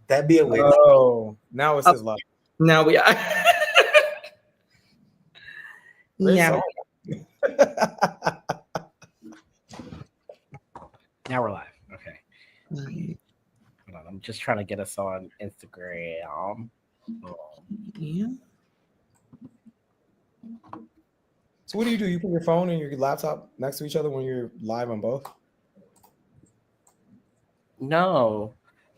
That'd be a win. Oh, now it's his life. Now we are. Yeah. Now we're live. Okay. Hold on. I'm just trying to get us on Instagram. Yeah. So what do? You put your phone and your laptop next to each other when you're live on both? No.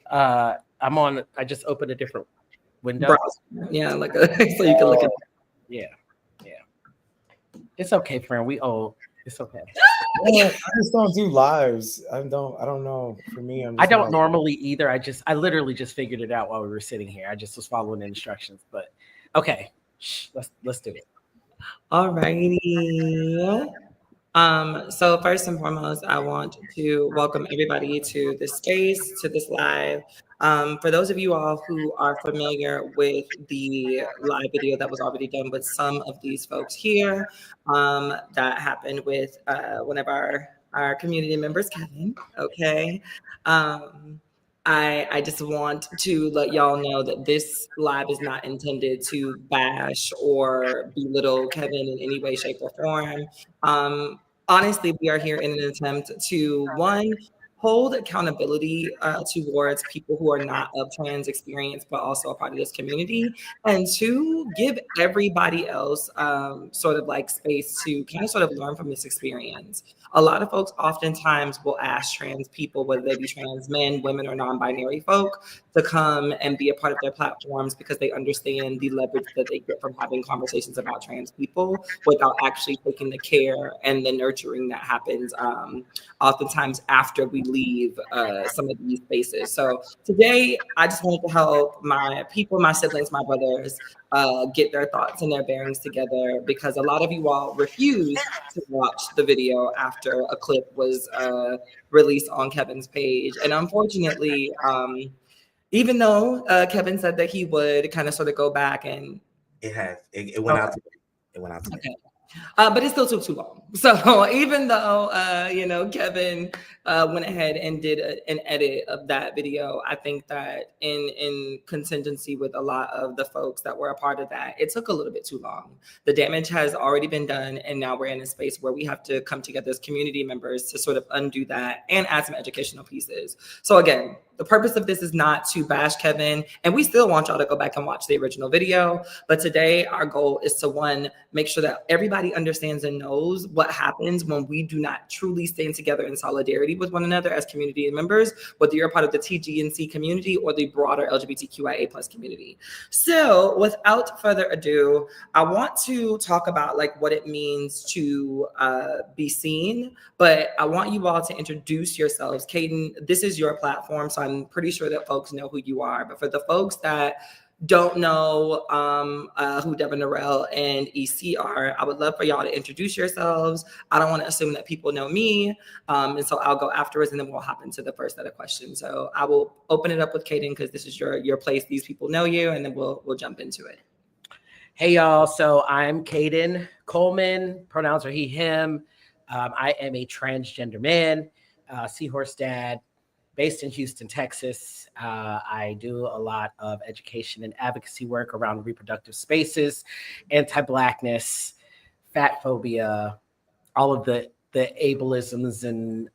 I'm on. I just opened a different window. Yeah, like so you can look at. Yeah. It's okay, friend. We old. It's okay. I just don't do lives. I don't know. For me, I don't normally either. I literally just figured it out while we were sitting here. I just was following the instructions. But okay, let's do it. All righty. So first and foremost, I want to welcome everybody to this space, to this live. For those of you all who are familiar with the live video that was already done with some of these folks here, that happened with one of our community members, Kevin. Okay. I just want to let y'all know that this live is not intended to bash or belittle Kevin in any way, shape, or form. Honestly, we are here in an attempt to, one, hold accountability towards people who are not of trans experience, but also a part of this community. And two, give everybody else sort of like space to kind of sort of learn from this experience. A lot of folks oftentimes will ask trans people, whether they be trans men, women, or non-binary folk, to come and be a part of their platforms because they understand the leverage that they get from having conversations about trans people without actually taking the care and the nurturing that happens oftentimes after we leave some of these spaces. So today, I just wanted to help my people, my siblings, my brothers, get their thoughts and their bearings together, because a lot of you all refused to watch the video after a clip was released on Kevin's page. And unfortunately, even though Kevin said that he would kind of sort of go back and it went out today. It went out today. Okay. But it still took too long. So even though, Kevin went ahead and did an edit of that video, I think that in contingency with a lot of the folks that were a part of that, it took a little bit too long. The damage has already been done, and now we're in a space where we have to come together as community members to sort of undo that and add some educational pieces. So again, the purpose of this is not to bash Kevin, and we still want y'all to go back and watch the original video. But today, our goal is to, one, make sure that everybody understands and knows what happens when we do not truly stand together in solidarity with one another as community members, whether you're a part of the TGNC community or the broader LGBTQIA+ community. So without further ado, I want to talk about like what it means to be seen, but I want you all to introduce yourselves. Caden, this is your platform, so I'm pretty sure that folks know who you are. But for the folks that don't know who Devin Norell and EC are, I would love for y'all to introduce yourselves. I don't want to assume that people know me, and so I'll go afterwards, and then we'll hop into the first set of questions. So I will open it up with Caden because this is your place. These people know you, and then we'll jump into it. Hey y'all, so I'm Caden Coleman. Pronouns are he, him. I am a transgender man, seahorse dad, based in Houston, Texas. I do a lot of education and advocacy work around reproductive spaces, anti-Blackness, fat phobia, all of the ableisms and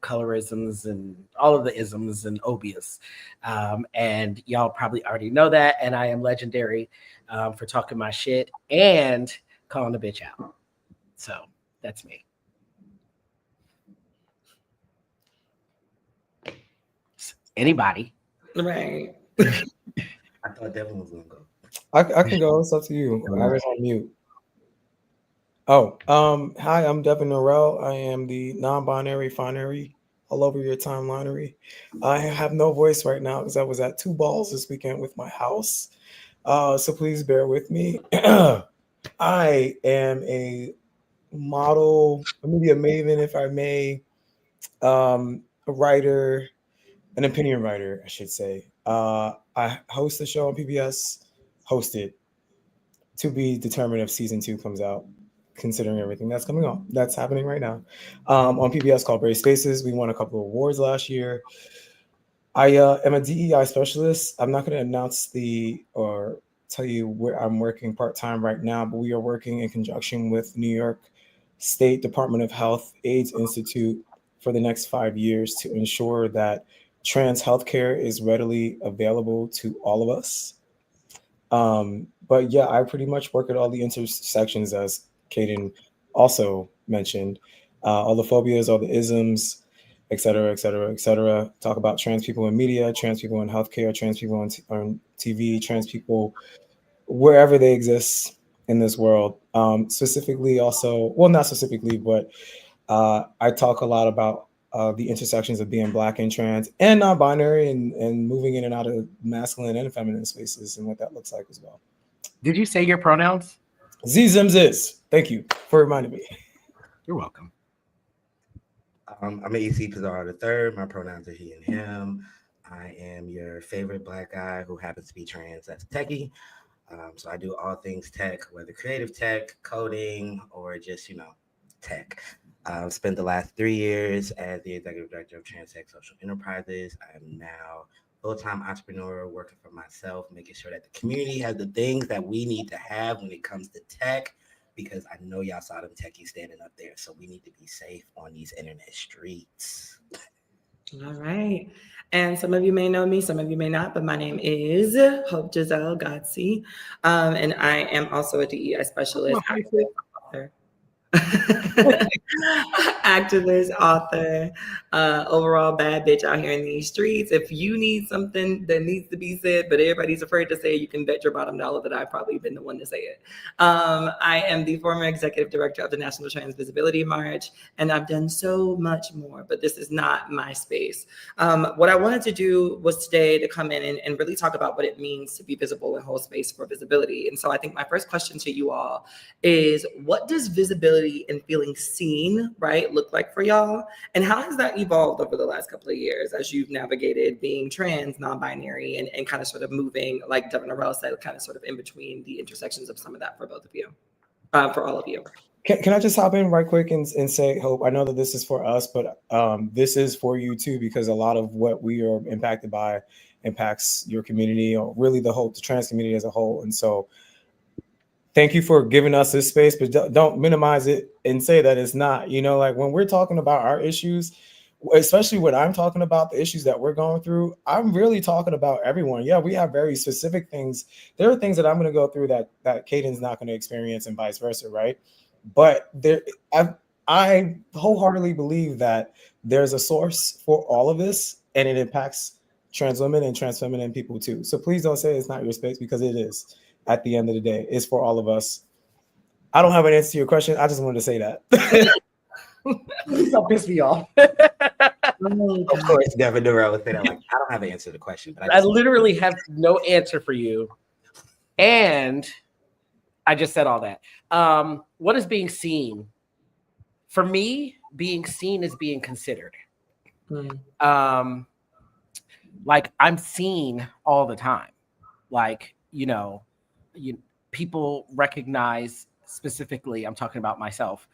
colorisms and all of the isms and obias. And y'all probably already know that. And I am legendary for talking my shit and calling a bitch out. So that's me. Anybody? Right. I thought Devin was gonna go. I can go. It's up to you. I was on mute. Oh, hi, I'm Devin Norell. I am the non-binary finery all over your timelinery. I have no voice right now because I was at 2 balls this weekend with my house. So please bear with me. I am a model, a media maven, if I may, a writer, an opinion writer, I should say. I host the show on PBS, hosted, to be determined if season 2 comes out, considering everything that's coming on. That's happening right now. On PBS called Brave Spaces. We won a couple of awards last year. I am a DEI specialist. I'm not going to announce or tell you where I'm working part-time right now, but we are working in conjunction with New York State Department of Health AIDS Institute for the next 5 years to ensure that trans healthcare is readily available to all of us. But yeah, I pretty much work at all the intersections, as Kaden also mentioned, all the phobias, all the isms, et cetera, et cetera, et cetera. Talk about trans people in media, trans people in healthcare, trans people on TV, trans people wherever they exist in this world. Specifically, also, well, not specifically, but I talk a lot about the intersections of being Black and trans and non-binary, and moving in and out of masculine and feminine spaces and what that looks like as well. Did you say your pronouns? Zims is. Thank you for reminding me. You're welcome. I'm AC Pizarro III. My pronouns are he and him. I am your favorite Black guy who happens to be trans. That's techie. So I do all things tech, whether creative tech, coding, or just, tech. I've spent the last 3 years as the executive director of Trans Tech Social Enterprises. I'm now full-time entrepreneur working for myself, making sure that the community has the things that we need to have when it comes to tech, because I know y'all saw them techies standing up there. So we need to be safe on these internet streets. All right. And some of you may know me, some of you may not, but my name is Hope Giselle Godsey. And I am also a DEI specialist. Author. Activist, author, overall bad bitch out here in these streets. If you need something that needs to be said, but everybody's afraid to say it, you can bet your bottom dollar that I've probably been the one to say it. I am the former executive director of the National Trans Visibility March, and I've done so much more, but this is not my space. What I wanted to do was today to come in and really talk about what it means to be visible and hold space for visibility. And so I think my first question to you all is, what does visibility and feeling seen, right, look like for y'all? And how has that evolved over the last couple of years as you've navigated being trans, non-binary, and kind of sort of moving, like Devin Arell said, kind of sort of in between the intersections of some of that for both of you, for all of you? Can I just hop in right quick and say, Hope, I know that this is for us, but this is for you too, because a lot of what we are impacted by impacts your community, or really the trans community as a whole. And so thank you for giving us this space, but don't minimize it and say that it's not. Like when we're talking about our issues, especially when I'm talking about the issues that we're going through, I'm really talking about everyone. Yeah, we have very specific things. There are things that I'm going to go through that Caden's not going to experience, and vice versa, right? But I wholeheartedly believe that there's a source for all of this, and it impacts trans women and trans feminine people too. So please don't say it's not your space, because it is. At the end of the day, it's for all of us. I don't have an answer to your question. I just wanted to say that. Don't piss me off. Of course, Devin Durrell would say that. Like, I don't have an answer to the question, but I literally have no answer for you. And I just said all that. What is being seen? For me, being seen is being considered. Like, I'm seen all the time. Like, people recognize, specifically, I'm talking about myself,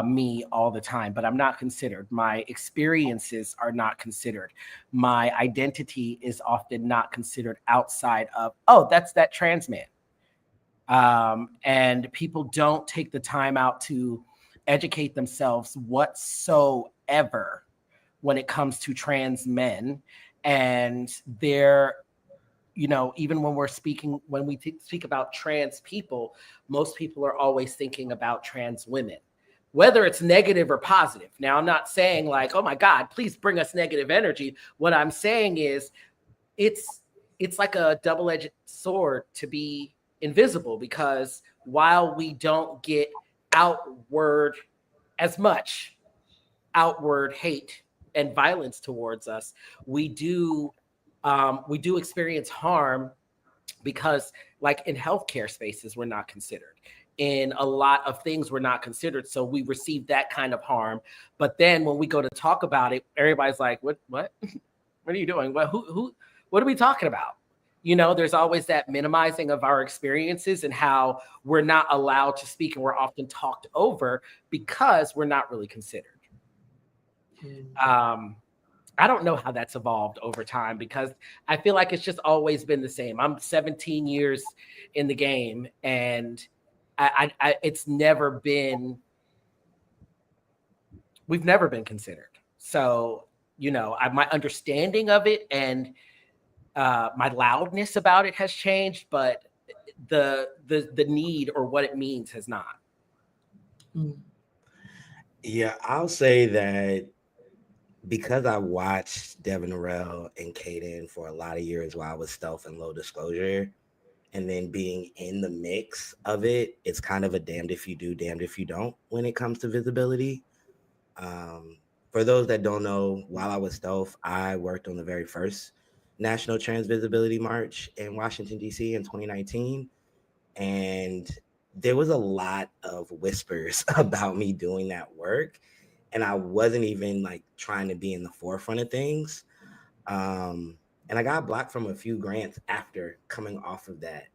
me all the time, but I'm not considered. My experiences are not considered. My identity is often not considered outside of, oh, that's that trans man. And people don't take the time out to educate themselves whatsoever when it comes to trans men. And they're, even when we speak about trans people, most people are always thinking about trans women, whether it's negative or positive. Now, I'm not saying like, oh my God, please bring us negative energy. What I'm saying is it's like a double-edged sword to be invisible, because while we don't get as much outward hate and violence towards us, we do experience harm, because like in healthcare spaces, we're not considered. In a lot of things, we're not considered. So we receive that kind of harm. But then when we go to talk about it, everybody's like, what are you doing? What are we talking about? There's always that minimizing of our experiences and how we're not allowed to speak, and we're often talked over because we're not really considered. I don't know how that's evolved over time because I feel like it's just always been the same. I'm 17 years in the game, and it's never been. We've never been considered. So my understanding of it and my loudness about it has changed, but the need or what it means has not. Yeah, I'll say that because I watched Devin Norell and Caden for a lot of years while I was stealth and low disclosure, and then being in the mix of it, it's kind of a damned if you do, damned if you don't when it comes to visibility. For those that don't know, while I was stealth, I worked on the very first National Trans Visibility March in Washington, D.C. in 2019. And there was a lot of whispers about me doing that work. And I wasn't even like trying to be in the forefront of things. And I got blocked from a few grants after coming off of that.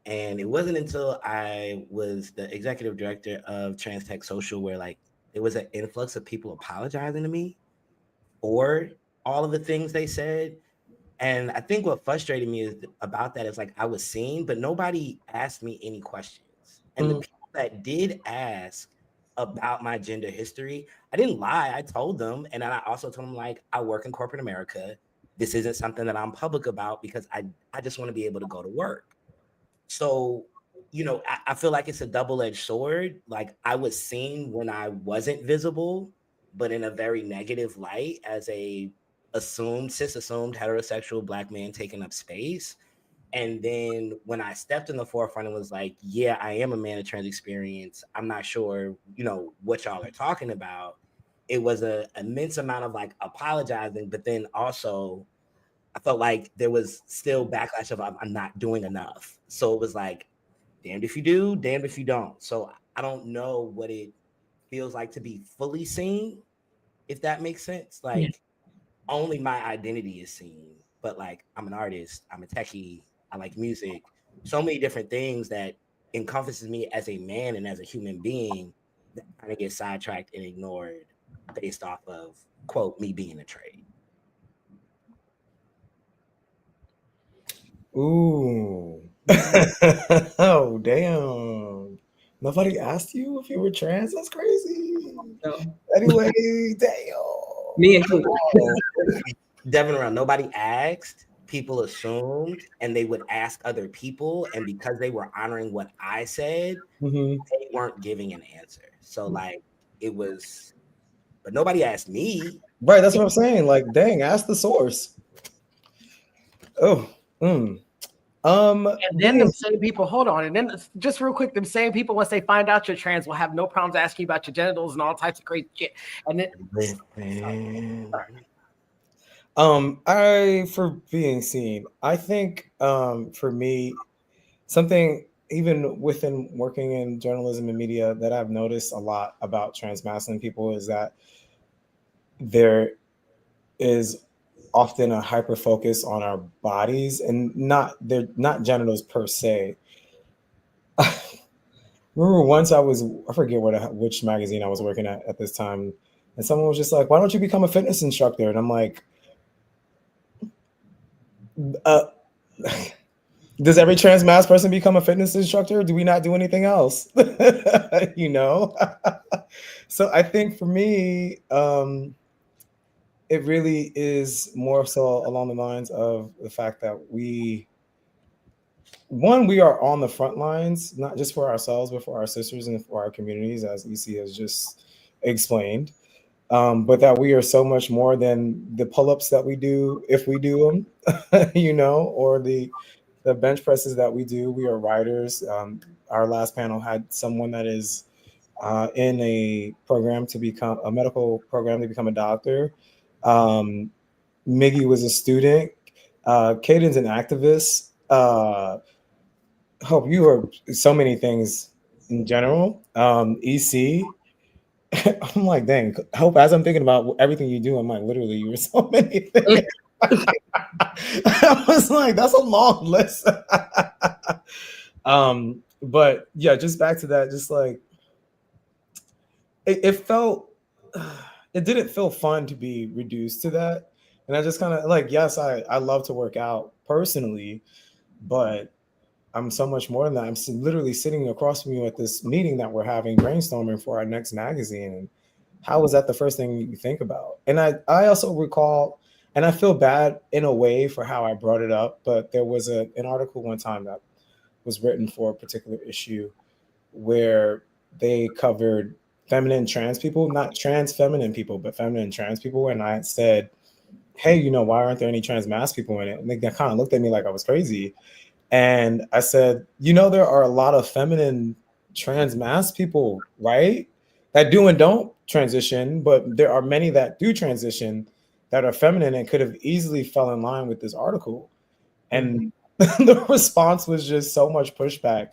And it wasn't until I was the executive director of Trans Tech Social where like there was an influx of people apologizing to me for all of the things they said. And I think what frustrated me is about that is like I was seen, but nobody asked me any questions. And the people that did ask about my gender history, I didn't lie. I told them. And then I also told them, like, I work in corporate America. This isn't something that I'm public about because I just want to be able to go to work. So, I feel like it's a double-edged sword. Like I was seen when I wasn't visible, but in a very negative light as a cis-assumed heterosexual Black man taking up space. And then when I stepped in the forefront and was like, yeah, I am a man of trans experience, I'm not sure, what y'all are talking about. It was a immense amount of like apologizing, but then also I felt like there was still backlash of I'm not doing enough. So it was like, damned if you do, damned if you don't. So I don't know what it feels like to be fully seen, if that makes sense. Like only my identity is seen, but like I'm an artist, I'm a techie, I like music, so many different things that encompasses me as a man and as a human being that kind of get sidetracked and ignored based off of quote me being a trade. Ooh. Oh, damn. Nobody asked you if you were trans? That's crazy. No. Anyway, damn. Me included. Devin around, nobody asked, people assumed, and they would ask other people. And because they were honoring what I said, they weren't giving an answer. So like it was, but nobody asked me. Right, that's what I'm saying. Like, dang, ask the source. Oh, And then them same people, hold on, and then just real quick, them same people, once they find out you're trans, will have no problems asking you about your genitals and all types of crazy shit. And then for being seen, I think for me, something even within working in journalism and media that I've noticed a lot about trans masculine people is that there is often a hyper focus on our bodies and they're not genitals per se. Remember once I forget which magazine I was working at this time, and someone was just like, "Why don't you become a fitness instructor?" And I'm like, does every trans mass person become a fitness instructor? Do we not do anything else? So I think for me, it really is more so along the lines of the fact that we are on the front lines, not just for ourselves, but for our sisters and for our communities, as EC has just explained. But that we are so much more than the pull-ups that we do, if we do them, or the bench presses that we do. We are writers. Our last panel had someone that is in a medical program to become a doctor. Miggy was a student. Caden's an activist. Hope, you are so many things in general. EC, I'm like, dang, Hope, as I'm thinking about everything you do, I'm like, literally, you were so many things. I was like, that's a long list. But yeah, just back to that, just like it didn't feel fun to be reduced to that. And I just kind of like, yes, I love to work out personally, but I'm so much more than that. Literally sitting across from you at this meeting that we're having, brainstorming for our next magazine. And how is that the first thing you think about? And I also recall, and I feel bad in a way for how I brought it up, but there was an article one time that was written for a particular issue where they covered feminine trans people, not trans feminine people, but feminine trans people. And I said, hey, why aren't there any trans mass people in it? And they kind of looked at me like I was crazy. And I said, there are a lot of feminine trans mass people, right? That do and don't transition, but there are many that do transition that are feminine and could have easily fell in line with this article. And the response was just so much pushback.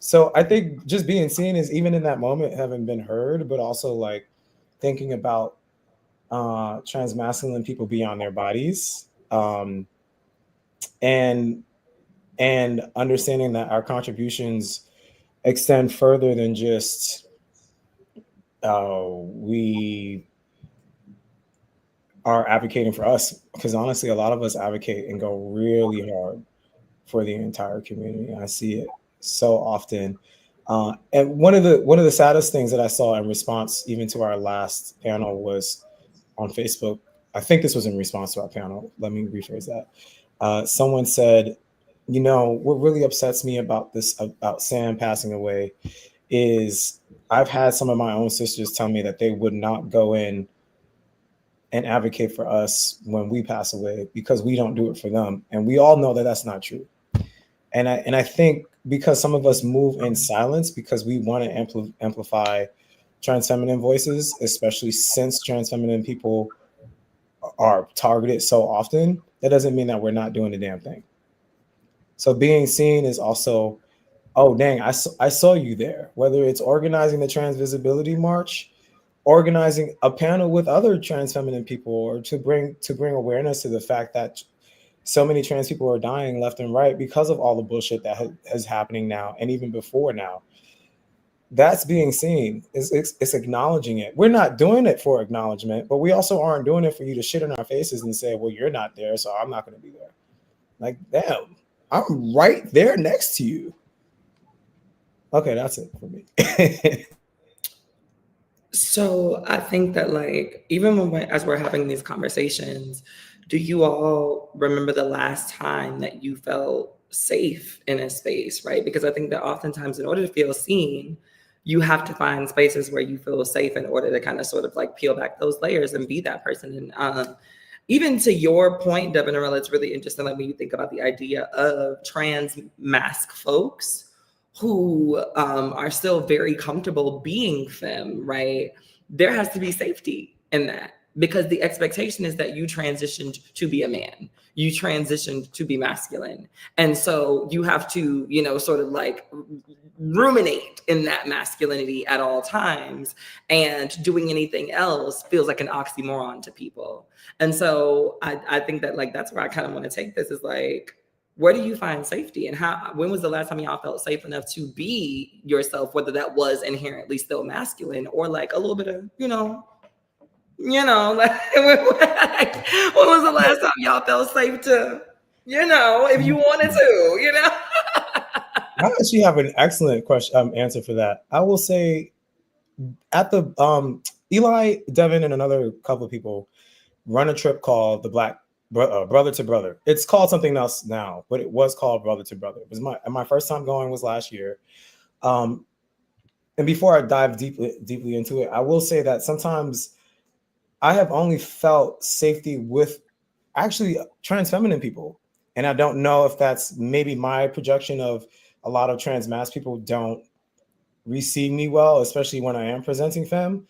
So I think just being seen is, even in that moment, having been heard, but also like thinking about trans masculine people beyond their bodies, and understanding that our contributions extend further than just we are advocating for us, because honestly a lot of us advocate and go really hard for the entire community. I see it so often. And one of the saddest things that I saw in response even to our last panel was on Facebook. I think this was in response to our panel. Let me rephrase that. Someone said, what really upsets me about Sam passing away is I've had some of my own sisters tell me that they would not go in and advocate for us when we pass away because we don't do it for them. And we all know that that's not true. And I think because some of us move in silence because we want to amplify trans feminine voices, especially since trans feminine people are targeted so often, that doesn't mean that we're not doing the damn thing. So being seen is also, oh dang, I saw you there. Whether it's organizing the Trans Visibility March, organizing a panel with other trans feminine people, or to bring awareness to the fact that so many trans people are dying left and right because of all the bullshit that is happening now, and even before now. That's being seen. It's acknowledging it. We're not doing it for acknowledgement, but we also aren't doing it for you to shit in our faces and say, well, you're not there, so I'm not going to be there. Like, damn, I'm right there next to you. Okay, that's it for me. So I think that, like, even as we're having these conversations, do you all remember the last time that you felt safe in a space, right? Because I think that oftentimes in order to feel seen, you have to find spaces where you feel safe in order to kind of sort of like peel back those layers and be that person. And even to your point, Devin Arella, it's really interesting, like when you think about the idea of trans Masc folks who are still very comfortable being femme, right? There has to be safety in that, because the expectation is that you transitioned to be a man, you transitioned to be masculine. And so you have to, sort of like ruminate in that masculinity at all times. And doing anything else feels like an oxymoron to people. And so I think that, like, that's where I kind of want to take this, is like, where do you find safety, and when was the last time y'all felt safe enough to be yourself, whether that was inherently still masculine or like a little bit of, like, when was the last time y'all felt safe to, if you wanted to, I actually have an excellent question, answer for that. I will say at the Eli, Devin, and another couple of people run a trip called the Black Brother to Brother. It's called something else now, but it was called Brother to Brother. It was my first time going was last year. And before I dive deeply into it, I will say that sometimes I have only felt safety with actually trans feminine people. And I don't know if that's maybe my projection of a lot of trans mass people don't receive me well, especially when I am presenting femme.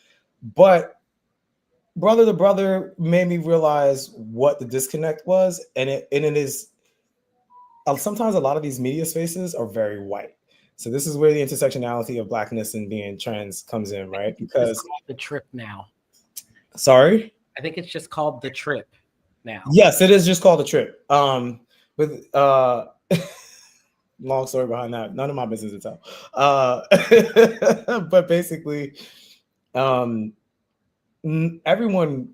But Brother to Brother made me realize what the disconnect was. And it is sometimes a lot of these media spaces are very white. So this is where the intersectionality of Blackness and being trans comes in, right? Because it's called The Trip now. Sorry? I think it's just called The Trip now. Yes, it is just called The Trip. With long story behind that. None of my business to tell. But basically, everyone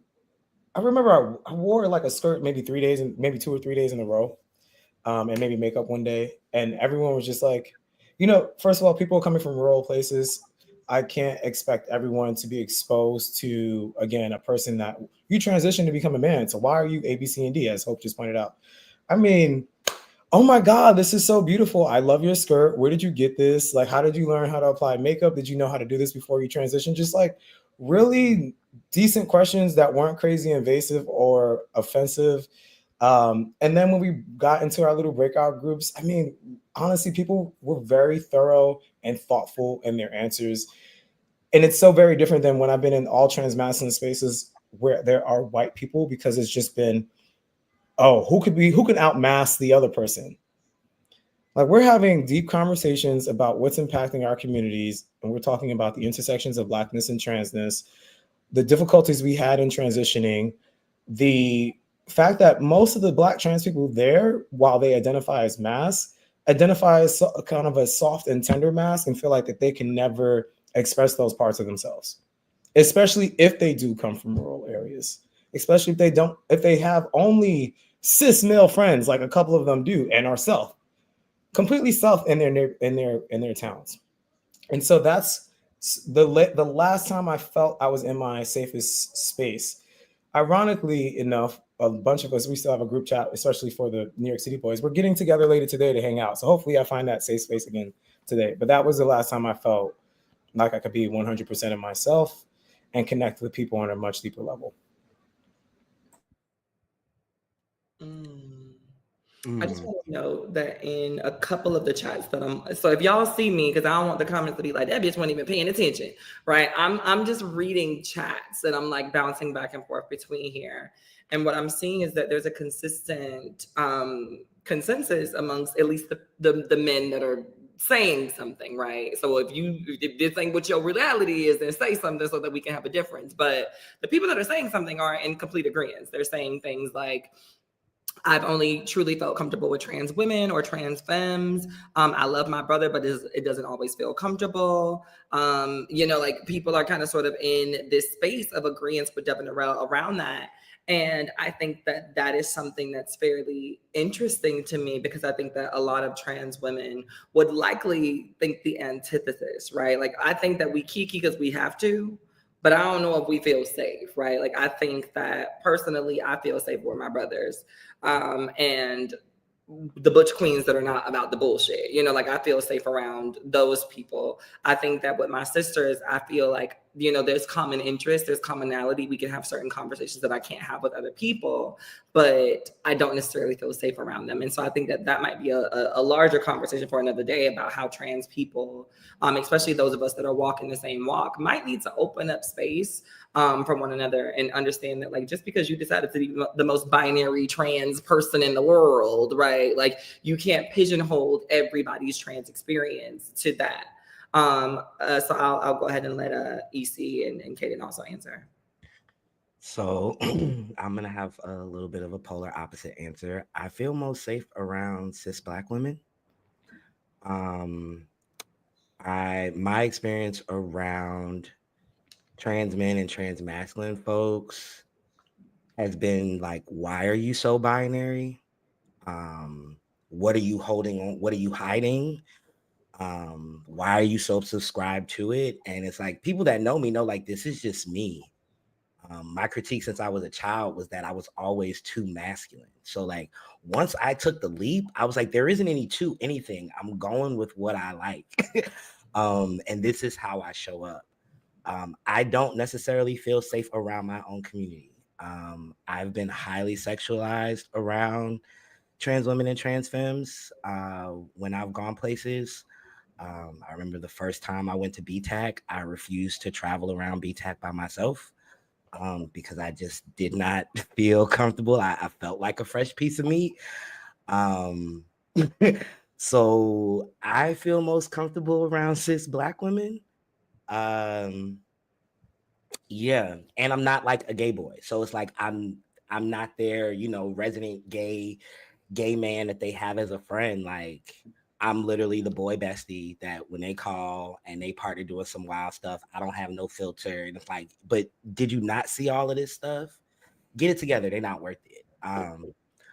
I remember I wore like a skirt maybe 3 days and maybe 2 or 3 days in a row, and maybe makeup one day, and everyone was just like, first of all, people coming from rural places. I can't expect everyone to be exposed to, again, a person that you transition to become a man. So why are you A, B, C, and D, as Hope just pointed out? I mean, oh my God, this is so beautiful. I love your skirt. Where did you get this? Like, how did you learn how to apply makeup? Did you know how to do this before you transitioned? Just like really decent questions that weren't crazy invasive or offensive. And then when we got into our little breakout groups, I mean, honestly, people were very thorough and thoughtful in their answers. And it's so very different than when I've been in all trans masculine spaces where there are white people, because it's just been, oh, who can outmask the other person? Like, we're having deep conversations about what's impacting our communities, and we're talking about the intersections of Blackness and transness, the difficulties we had in transitioning, the fact that most of the Black trans people there, while they identify as Masc, identify as kind of a soft and tender Masc, and feel like that they can never express those parts of themselves, especially if they do come from rural areas, especially if they have only cis male friends, like a couple of them do, and are completely self in their towns. And so that's the last time I felt I was in my safest space. Ironically enough, a bunch of us, we still have a group chat, especially for the New York City boys. We're getting together later today to hang out. So hopefully I find that safe space again today. But that was the last time I felt like I could be 100% of myself and connect with people on a much deeper level. I just want to note that in a couple of the chats that so if y'all see me, because I don't want the comments to be like, that bitch wasn't even paying attention, right? I'm just reading chats and I'm like bouncing back and forth between here. And what I'm seeing is that there's a consistent consensus amongst at least the men that are saying something, right? So if this ain't what your reality is, then say something so that we can have a difference. But the people that are saying something are in complete agreement. They're saying things like, I've only truly felt comfortable with trans women or trans femmes. I love my brother, but it doesn't always feel comfortable. Like people are kind of sort of in this space of agreement with Devin Norell around that. And I think that that is something that's fairly interesting to me, because I think that a lot of trans women would likely think the antithesis, right? Like, I think that we kiki because we have to, but I don't know if we feel safe, right? Like, I think that personally, I feel safe with my brothers. And the butch queens that are not about the bullshit, like I feel safe around those people. I think that with my sisters, I feel like, there's common interest, there's commonality. We can have certain conversations that I can't have with other people, but I don't necessarily feel safe around them. And so I think that that might be a larger conversation for another day about how trans people, especially those of us that are walking the same walk, might need to open up space from one another and understand that, like, just because you decided to be the most binary trans person in the world, right? Like, you can't pigeonhole everybody's trans experience to that. So I'll go ahead and let EC and Kaden also answer. So I'm gonna have a little bit of a polar opposite answer. I feel most safe around cis Black women. My experience around trans men and trans masculine folks has been like, why are you so binary? What are you holding on? What are you hiding? Why are you so subscribed to it? And it's like, people that know me know, like, this is just me. My critique since I was a child was that I was always too masculine. So like, once I took the leap, I was like, there isn't anything. I'm going with what I like. And this is how I show up. I don't necessarily feel safe around my own community. I've been highly sexualized around trans women and trans femmes when I've gone places. I remember the first time I went to BTAC, I refused to travel around BTAC by myself because I just did not feel comfortable. I felt like a fresh piece of meat. So I feel most comfortable around cis Black women. Yeah, and I'm not like a gay boy, so it's like I'm not their resident gay man that they have as a friend. Like, I'm literally the boy bestie that when they call and they partner doing some wild stuff, I don't have no filter. And it's like, but did you not see all of this stuff? get it together. They're not worth it.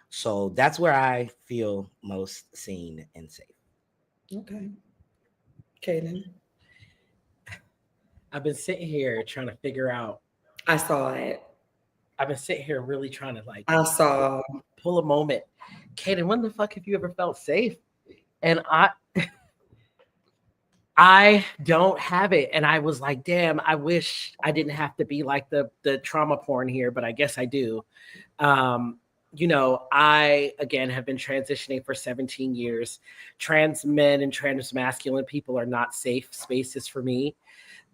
So that's where I feel most seen and safe. Okay. Kaden. I've been sitting here trying to figure out. I saw it. I've been sitting here really trying to like I saw. pull a moment. Kaden, when the fuck have you ever felt safe? And I don't have it. And I was like, damn, I wish I didn't have to be like the trauma porn here, but I guess I do. You know, I, again, have been transitioning for 17 years. Trans men and trans masculine people are not safe spaces for me.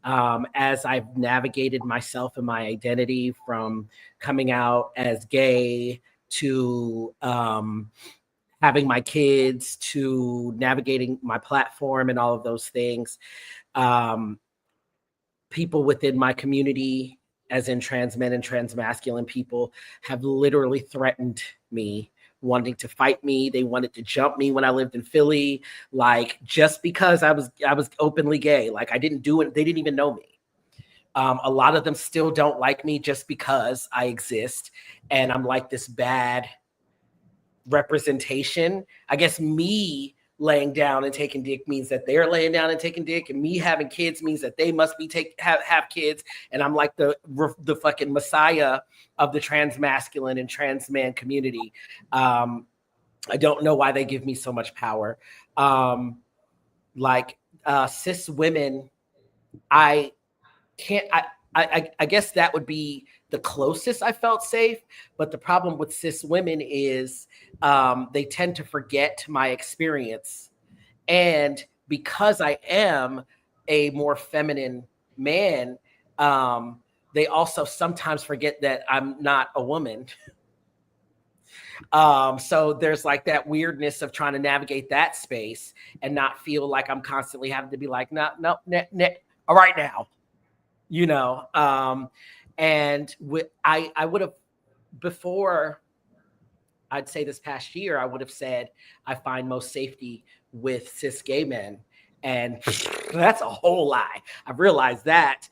As I've navigated myself and my identity from coming out as gay to having my kids to navigating my platform and all of those things. People within my community, as in trans men and trans masculine people, have literally threatened me, wanting to fight me. They wanted to jump me when I lived in Philly, like just because I was openly gay. Like I didn't do it. They didn't even know me. A lot of them still don't like me just because I exist. And I'm like this bad representation. I guess me laying down and taking dick means that they're laying down and taking dick, and me having kids means that they must be have kids. And I'm like the fucking messiah of the trans masculine and trans man community. I don't know why they give me so much power. Cis women, I guess that would be the closest I felt safe. But the problem with cis women is they tend to forget my experience. And because I am a more feminine man, they also sometimes forget that I'm not a woman. So there's like that weirdness of trying to navigate that space and not feel like I'm constantly having to be like, no, all right now. You know, and I would have, before, I'd say this past year, I would have said I find most safety with cis gay men, and that's a whole lie. I've realized that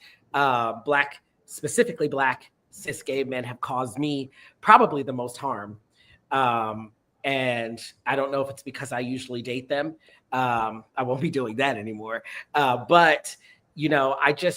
specifically black cis gay men have caused me probably the most harm, and I don't know if it's because I usually date them. I won't be doing that anymore, but. You know, I can't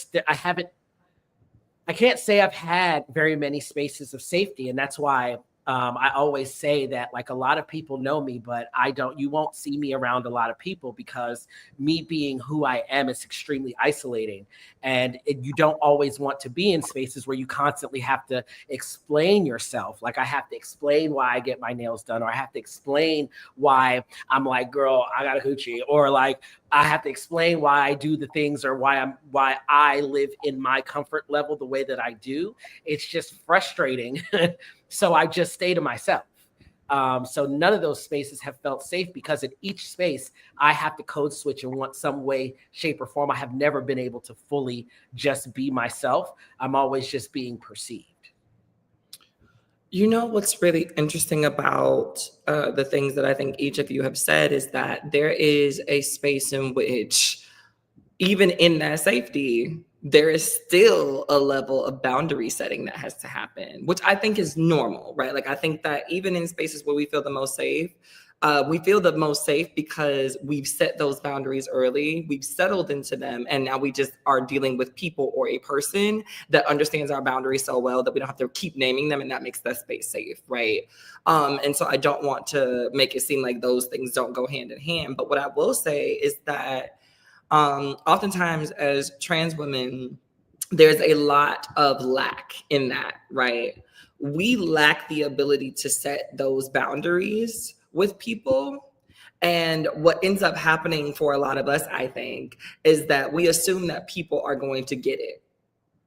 say I've had very many spaces of safety. And that's why I always say that, like, a lot of people know me, but you won't see me around a lot of people because me being who I am is extremely isolating. And you don't always want to be in spaces where you constantly have to explain yourself. Like I have to explain why I get my nails done, or I have to explain why I'm like, girl, I got a hoochie, or like, I have to explain why I do the things, or why I live in my comfort level the way that I do. It's just frustrating. So I just stay to myself. So none of those spaces have felt safe because in each space I have to code switch in some way, shape, or form. I have never been able to fully just be myself. I'm always just being perceived. You know, what's really interesting about the things that I think each of you have said is that there is a space in which, even in that safety, there is still a level of boundary setting that has to happen, which I think is normal, right? Like, I think that even in spaces where we feel the most safe because we've set those boundaries early, we've settled into them, and now we just are dealing with people or a person that understands our boundaries so well that we don't have to keep naming them, and that makes that space safe, right? And so I don't want to make it seem like those things don't go hand in hand, but what I will say is that oftentimes as trans women, there's a lot of lack in that, right? We lack the ability to set those boundaries with people. And what ends up happening for a lot of us, I think, is that we assume that people are going to get it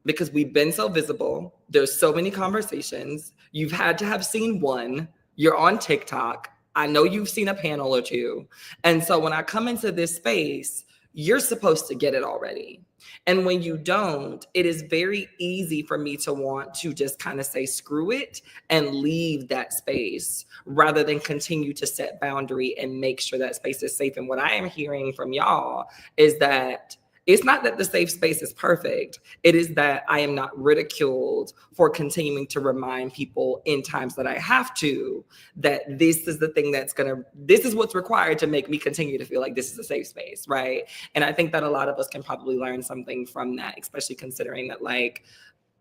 because we've been so visible. There's so many conversations. You've had to have seen one. You're on TikTok. I know you've seen a panel or two. And so when I come into this space, you're supposed to get it already. And when you don't, it is very easy for me to want to just kind of say, screw it, and leave that space rather than continue to set boundary and make sure that space is safe. And what I am hearing from y'all is that It's not that the safe space is perfect. It is that I am not ridiculed for continuing to remind people in times that I have to, that this is the thing this is what's required to make me continue to feel like this is a safe space, right? And I think that a lot of us can probably learn something from that, especially considering that, like,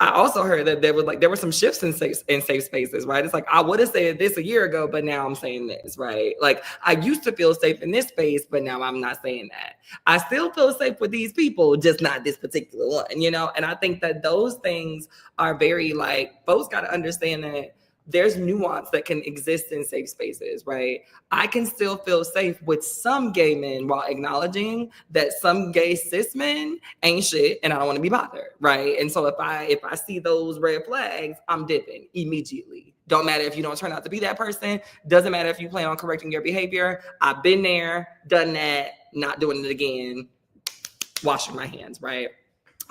I also heard that there were some shifts in safe spaces, right? It's like, I would have said this a year ago, but now I'm saying this, right? Like, I used to feel safe in this space, but now I'm not saying that. I still feel safe with these people, just not this particular one, you know? And I think that those things are very, like, folks got to understand that there's nuance that can exist in safe spaces, right? I can still feel safe with some gay men while acknowledging that some gay cis men ain't shit and I don't want to be bothered, right? And so if I see those red flags, I'm dipping immediately. Don't matter if you don't turn out to be that person. Doesn't matter if you plan on correcting your behavior. I've been there, done that, not doing it again, washing my hands, right?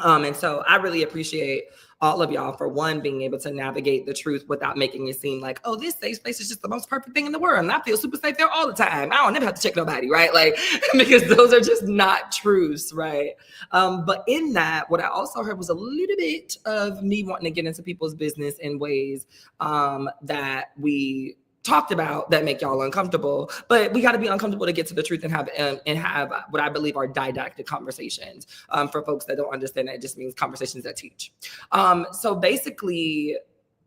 And so I really appreciate all of y'all for, one, being able to navigate the truth without making it seem like, oh, this safe space is just the most perfect thing in the world, and I feel super safe there all the time. I don't never have to check nobody, right? Like, because those are just not truths, right? But in that, what I also heard was a little bit of me wanting to get into people's business in ways that we talked about that make y'all uncomfortable, but we got to be uncomfortable to get to the truth and have what I believe are didactic conversations. For folks that don't understand, that it just means conversations that teach. So basically,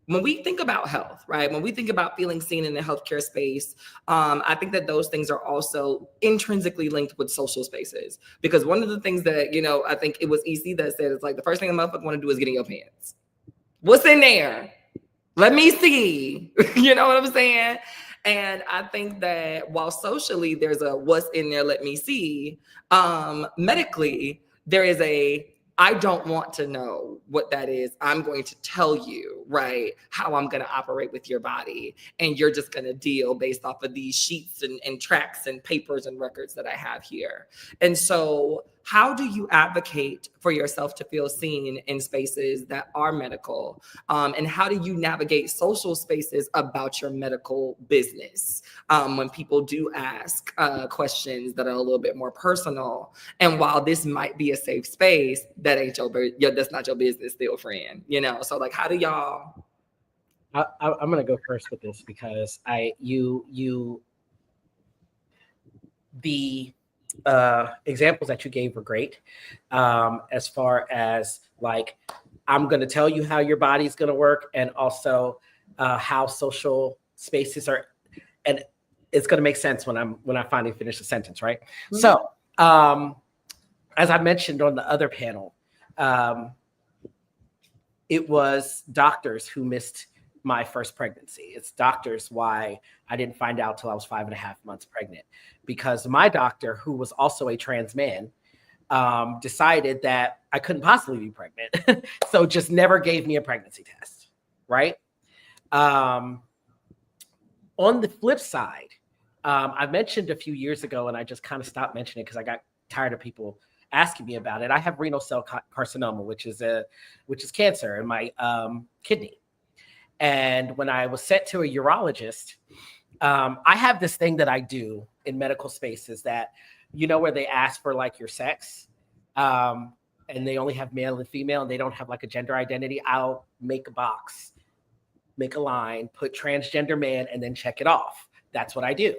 when we think about health, right? When we think about feeling seen in the healthcare space, I think that those things are also intrinsically linked with social spaces. Because one of the things that, you know, I think it was EC that said, it's like, the first thing a motherfucker want to do is get in your pants. What's in there? Let me see. You know what I'm saying? And I think that while socially there's a what's in there, let me see, medically, there is a I don't want to know what that is. I'm going to tell you, right, how I'm going to operate with your body. And you're just going to deal based off of these sheets and tracks and papers and records that I have here. And so how do you advocate for yourself to feel seen in spaces that are medical? And how do you navigate social spaces about your medical business when people do ask questions that are a little bit more personal? And while this might be a safe space, that's not your business still, friend. You know, so like, how do y'all? I'm gonna go first with this because the examples that you gave were great. As far as like, I'm going to tell you how your body's going to work, and also how social spaces are, and it's going to make sense when I finally finish the sentence, right? Mm-hmm. So, as I mentioned on the other panel, it was doctors who missed my first pregnancy. It's doctors why I didn't find out till I was 5.5 months pregnant, because my doctor, who was also a trans man, decided that I couldn't possibly be pregnant. So just never gave me a pregnancy test, right? On the flip side, I mentioned a few years ago, and I just kind of stopped mentioning it because I got tired of people asking me about it. I have renal cell carcinoma, which is cancer in my kidney. And when I was sent to a urologist, I have this thing that I do in medical spaces that, you know, where they ask for like your sex, and they only have male and female, and they don't have like a gender identity. I'll make a box, make a line, put transgender man, and then check it off. That's what I do.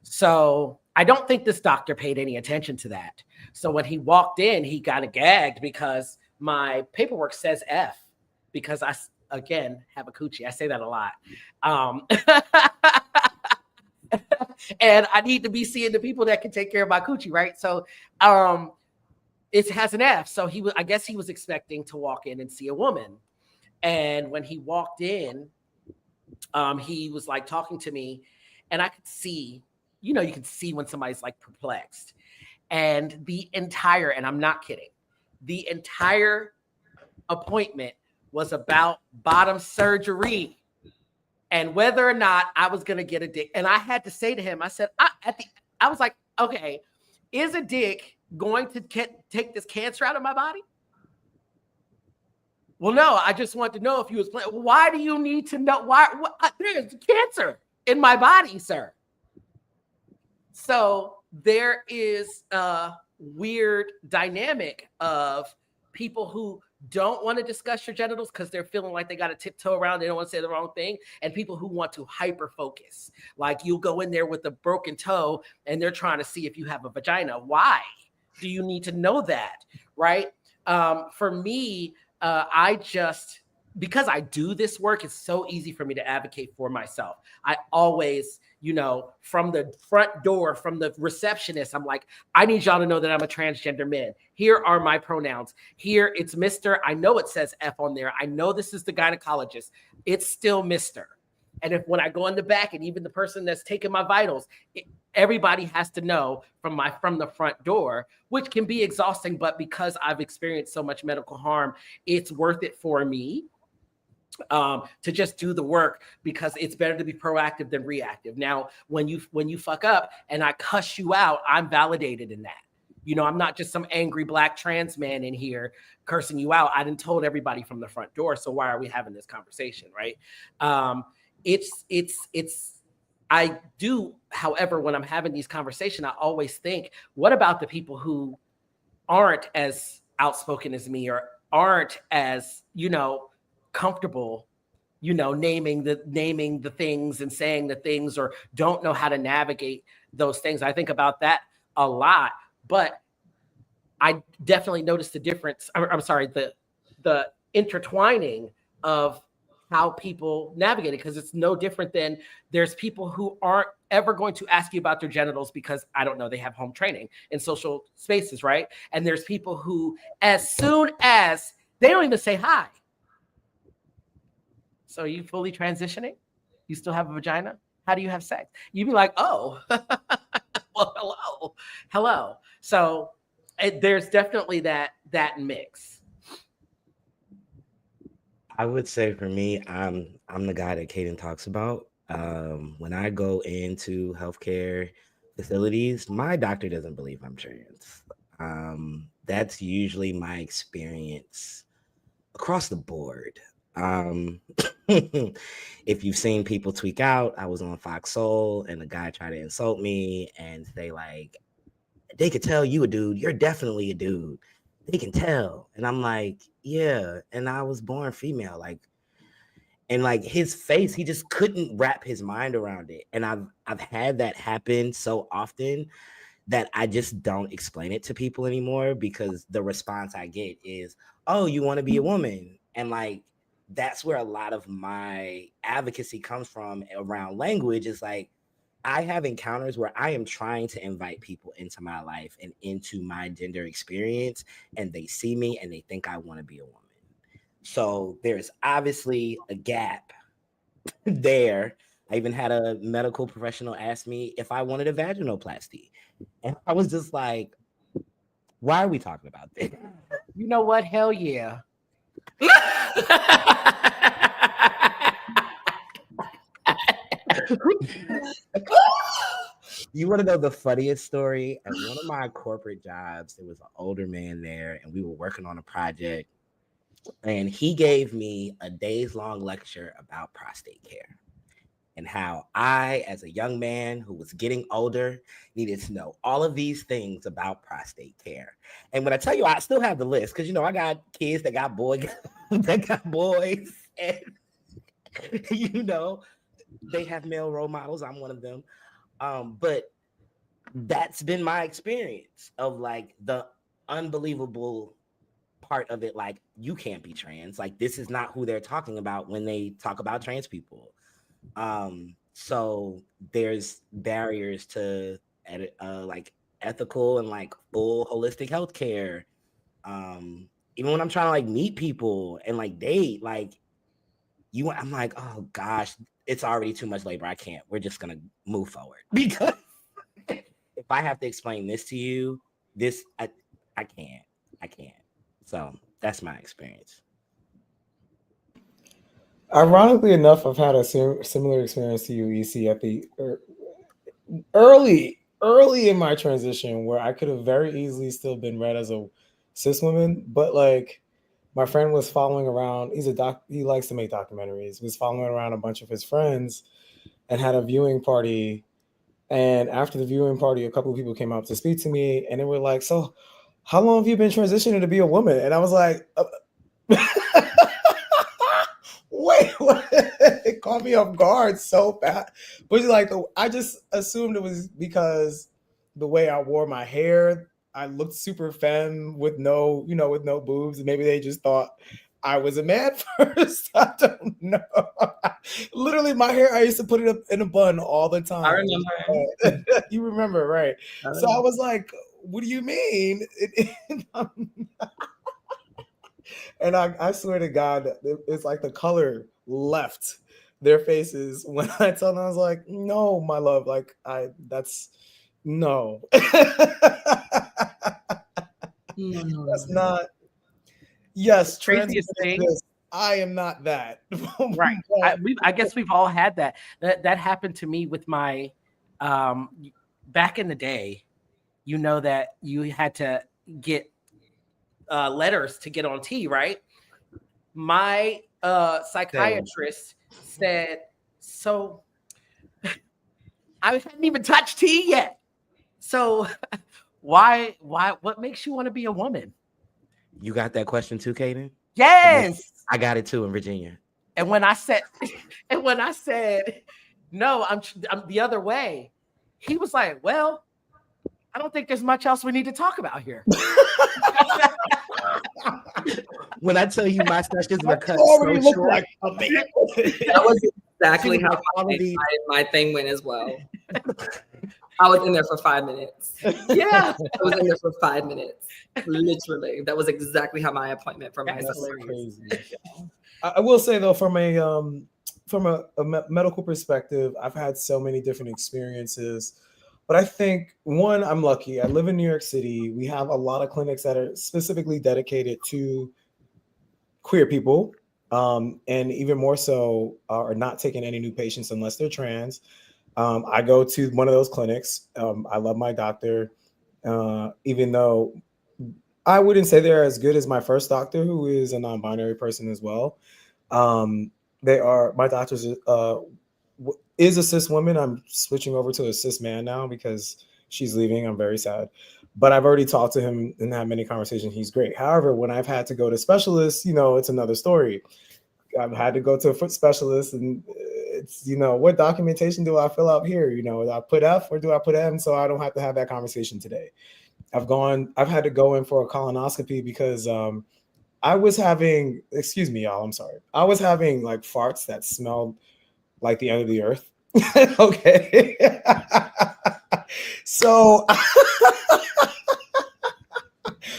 So I don't think this doctor paid any attention to that. So when he walked in, he got gagged because my paperwork says F, because I, again, have a coochie. I say that a lot. And I need to be seeing the people that can take care of my coochie, right? So it has an F. So I guess he was expecting to walk in and see a woman. And when he walked in, he was like talking to me, and I could see, you know, you can see when somebody's like perplexed. And and I'm not kidding, the entire appointment was about bottom surgery and whether or not I was going to get a dick. And I had to say to him, I said, I was like, okay, is a dick going to take this cancer out of my body? Well, no, I just want to know if you was playing. Why do you need to know? There's cancer in my body, sir. So there is weird dynamic of people who don't want to discuss your genitals because they're feeling like they got to tiptoe around, they don't want to say the wrong thing, and people who want to hyper focus. Like you'll go in there with a broken toe and they're trying to see if you have a vagina. Why do you need to know that? Right? For me, because I do this work, it's so easy for me to advocate for myself. I always, from the front door, from the receptionist, I'm like, I need y'all to know that I'm a transgender man. Here are my pronouns. Here it's Mr. I know it says F on there. I know this is the gynecologist. It's still Mr. And when I go in the back, and even the person that's taking my vitals, everybody has to know from the front door, which can be exhausting. But because I've experienced so much medical harm, it's worth it for me to just do the work, because it's better to be proactive than reactive. Now, when you fuck up and I cuss you out, I'm validated in that. I'm not just some angry Black trans man in here cursing you out. I done told everybody from the front door. So why are we having this conversation, right? I do, however, when I'm having these conversations, I always think, what about the people who aren't as outspoken as me, or aren't as, comfortable, naming the things and saying the things, or don't know how to navigate those things. I think about that a lot, but I definitely noticed the difference. I'm sorry, the intertwining of how people navigate it, because it's no different than there's people who aren't ever going to ask you about their genitals because, I don't know, they have home training in social spaces, right? And there's people who, as soon as they don't even say hi. So are you fully transitioning? You still have a vagina? How do you have sex? You'd be like, oh, well, hello. So there's definitely that mix. I would say for me, I'm the guy that Kaden talks about. When I go into healthcare facilities, my doctor doesn't believe I'm trans. That's usually my experience across the board. If you've seen people tweak out, I was on Fox Soul and the guy tried to insult me and say like, they could tell you a dude, you're definitely a dude. They can tell. And I'm like, yeah. And I was born female. And his face, he just couldn't wrap his mind around it. And I've had that happen so often that I just don't explain it to people anymore, because the response I get is, oh, you want to be a woman? And that's where a lot of my advocacy comes from around language. Is I have encounters where I am trying to invite people into my life and into my gender experience, and they see me and they think I want to be a woman. So there's obviously a gap there. I even had a medical professional ask me if I wanted a vaginoplasty. And I was just like, why are we talking about this? You know what? Hell yeah. You want to know the funniest story? At one of my corporate jobs, there was an older man there, and we were working on a project. And he gave me a days-long lecture about prostate care and how I, as a young man who was getting older, needed to know all of these things about prostate care. And when I tell you, I still have the list, because I got kids that got boys, and they have male role models. I'm one of them. But that's been my experience of the unbelievable part of it. You can't be trans. This is not who they're talking about when they talk about trans people. So there's barriers to ethical and full holistic healthcare. Even when I'm trying to meet people and date, I'm like, oh gosh, it's already too much labor. I can't. We're just gonna move forward, because if I have to explain this to you, I can't. So that's my experience. Ironically enough, I've had a similar experience to you, EC, at the early in my transition, where I could have very easily still been read as a cis woman, but my friend was following around. He likes to make documentaries. He was following around a bunch of his friends and had a viewing party And after the viewing party, a couple of people came up to speak to me, and they were like, "So, how long have you been transitioning to be a woman?" And I was like, "Wait, what?" It caught me off guard so bad. But like, I just assumed it was because the way I wore my hair, I looked super femme with no, with no boobs, and maybe they just thought I was a man first. I don't know. Literally, my hair, I used to put it up in a bun all the I time. remember. You remember, right? So I was like, "What do you mean?" And I swear to God, it's like the color left their faces when I told them. I was like, "No, my love, like that's no." That's not. Yes, Craziest thing. I am not that. Right. I guess we've all had that. That happened to me with my back in the day. You know that you had to get letters to get on T, right? My psychiatrist said, so I hadn't even touched T yet. So why what makes you want to be a woman? You got that question too, Kaden? Yes. I got it too in Virginia. And when I said no, I'm the other way, he was like, well, I don't think there's much else we need to talk about here. When I tell you my sessions were cut so short, like a man. That was exactly how my thing went as well. I was in there for 5 minutes. Yeah. I was in there for 5 minutes. Literally. That was exactly how my appointment for my crazy. I will say though, from a medical perspective, I've had so many different experiences. But I think, one, I'm lucky. I live in New York City. We have a lot of clinics that are specifically dedicated to queer people, and even more so are not taking any new patients unless they're trans. I go to one of those clinics. I love my doctor, even though I wouldn't say they're as good as my first doctor, who is a non-binary person as well. My doctor's is a cis woman. I'm switching over to a cis man now because she's leaving. I'm very sad. But I've already talked to him and had many conversations. He's great. However, when I've had to go to specialists, it's another story. I've had to go to a foot specialist, and it's, what documentation do I fill out here? Do I put F or do I put M, so I don't have to have that conversation today? I've had to go in for a colonoscopy because I was having, excuse me, y'all, I'm sorry. I was having like farts that smelled like the end of the earth. Okay. So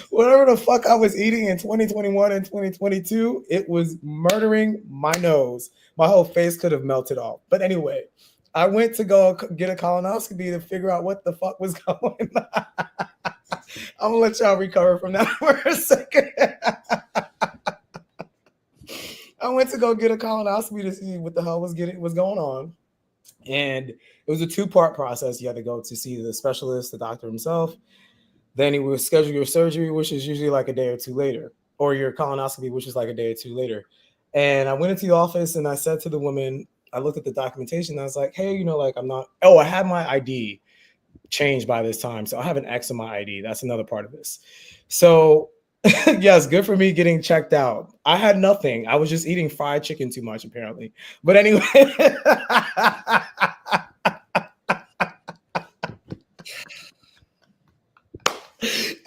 whatever the fuck I was eating in 2021 and 2022, it was murdering my nose. My whole face could have melted off. But anyway, I went to go get a colonoscopy to figure out what the fuck was going on. I'm gonna let y'all recover from that for a second. I went to go get a colonoscopy to see what the hell was going on. And it was a 2-part process. You had to go to see the specialist, the doctor himself. Then he would schedule your surgery, which is usually like a day or two later, or your colonoscopy, which is like a day or two later. And I went into the office and I said to the woman, I looked at the documentation and I was like, hey, I had my ID changed by this time. So I have an X on my ID. That's another part of this. So yes, good for me getting checked out. I had nothing. I was just eating fried chicken too much, apparently. But anyway.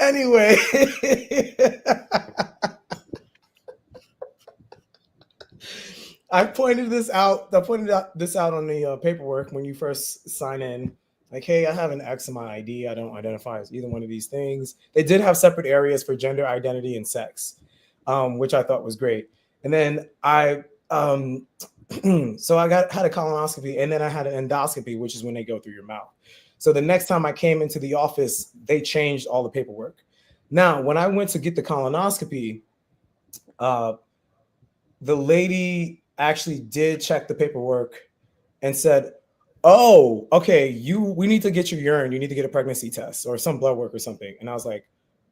Anyway. I pointed this out on the paperwork when you first sign in. Like, hey, I have an X in my ID. I don't identify as either one of these things. They did have separate areas for gender identity and sex, which I thought was great. And then so I had a colonoscopy, and then I had an endoscopy, which is when they go through your mouth. So the next time I came into the office, they changed all the paperwork. Now, when I went to get the colonoscopy, the lady actually did check the paperwork and said, oh, okay, we need to get your urine. You need to get a pregnancy test or some blood work or something. And I was like,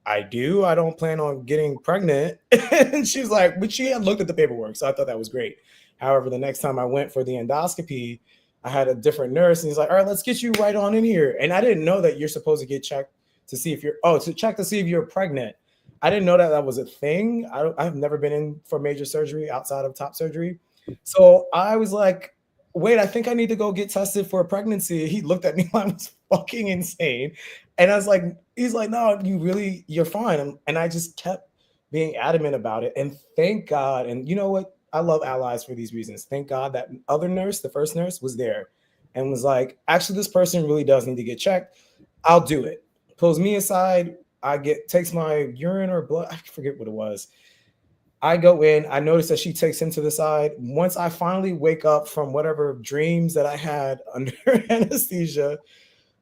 I do. I don't plan on getting pregnant. And she was like, but she had looked at the paperwork. So I thought that was great. However, the next time I went for the endoscopy, I had a different nurse, and he's like, all right, let's get you right on in here. And I didn't know that you're supposed to get checked to see if to see if you're pregnant. I didn't know that that was a thing. I've never been in for major surgery outside of top surgery. So I was like, wait, I think I need to go get tested for a pregnancy. He looked at me like I was fucking insane. And I was like, he's like, no, you're fine. And I just kept being adamant about it. And thank God. And you know what? I love allies for these reasons. Thank God that other nurse, the first nurse, was there and was like, actually, this person really does need to get checked. I'll do it. Pulls me aside. Takes my urine or blood. I forget what it was. I go in. I notice that she takes him to the side. Once I finally wake up from whatever dreams that I had under anesthesia,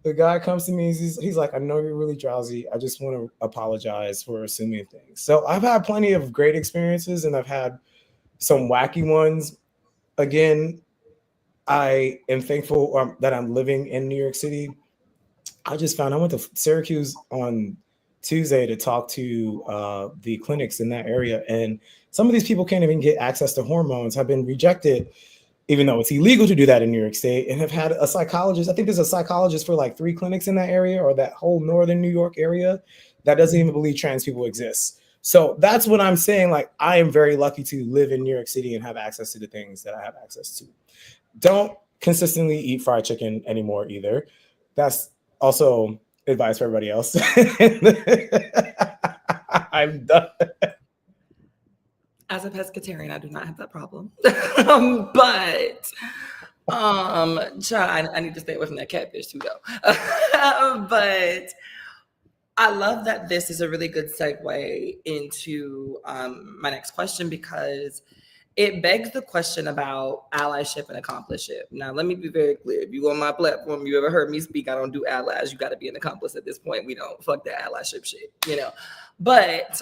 the guy comes to me. He's like, I know you're really drowsy. I just want to apologize for assuming things. So I've had plenty of great experiences, and I've had some wacky ones. Again, I am thankful that I'm living in New York City. I went to Syracuse on Tuesday to talk to the clinics in that area, and some of these people can't even get access to hormones, have been rejected, even though it's illegal to do that in New York State, and have had a psychologist. I think there's a psychologist for like 3 clinics in that area or that whole northern New York area that doesn't even believe trans people exist. So that's what I'm saying. Like, I am very lucky to live in New York City and have access to the things that I have access to. Don't consistently eat fried chicken anymore either. That's also advice for everybody else. I'm done. As a pescatarian, I do not have that problem. But I need to stay away from that catfish too, though. But I love that this is a really good segue into my next question, because it begs the question about allyship and accomplishment. Now, let me be very clear. If you go on my platform, you ever heard me speak, I don't do allies. You got to be an accomplice at this point. We don't fuck that allyship shit, you know. But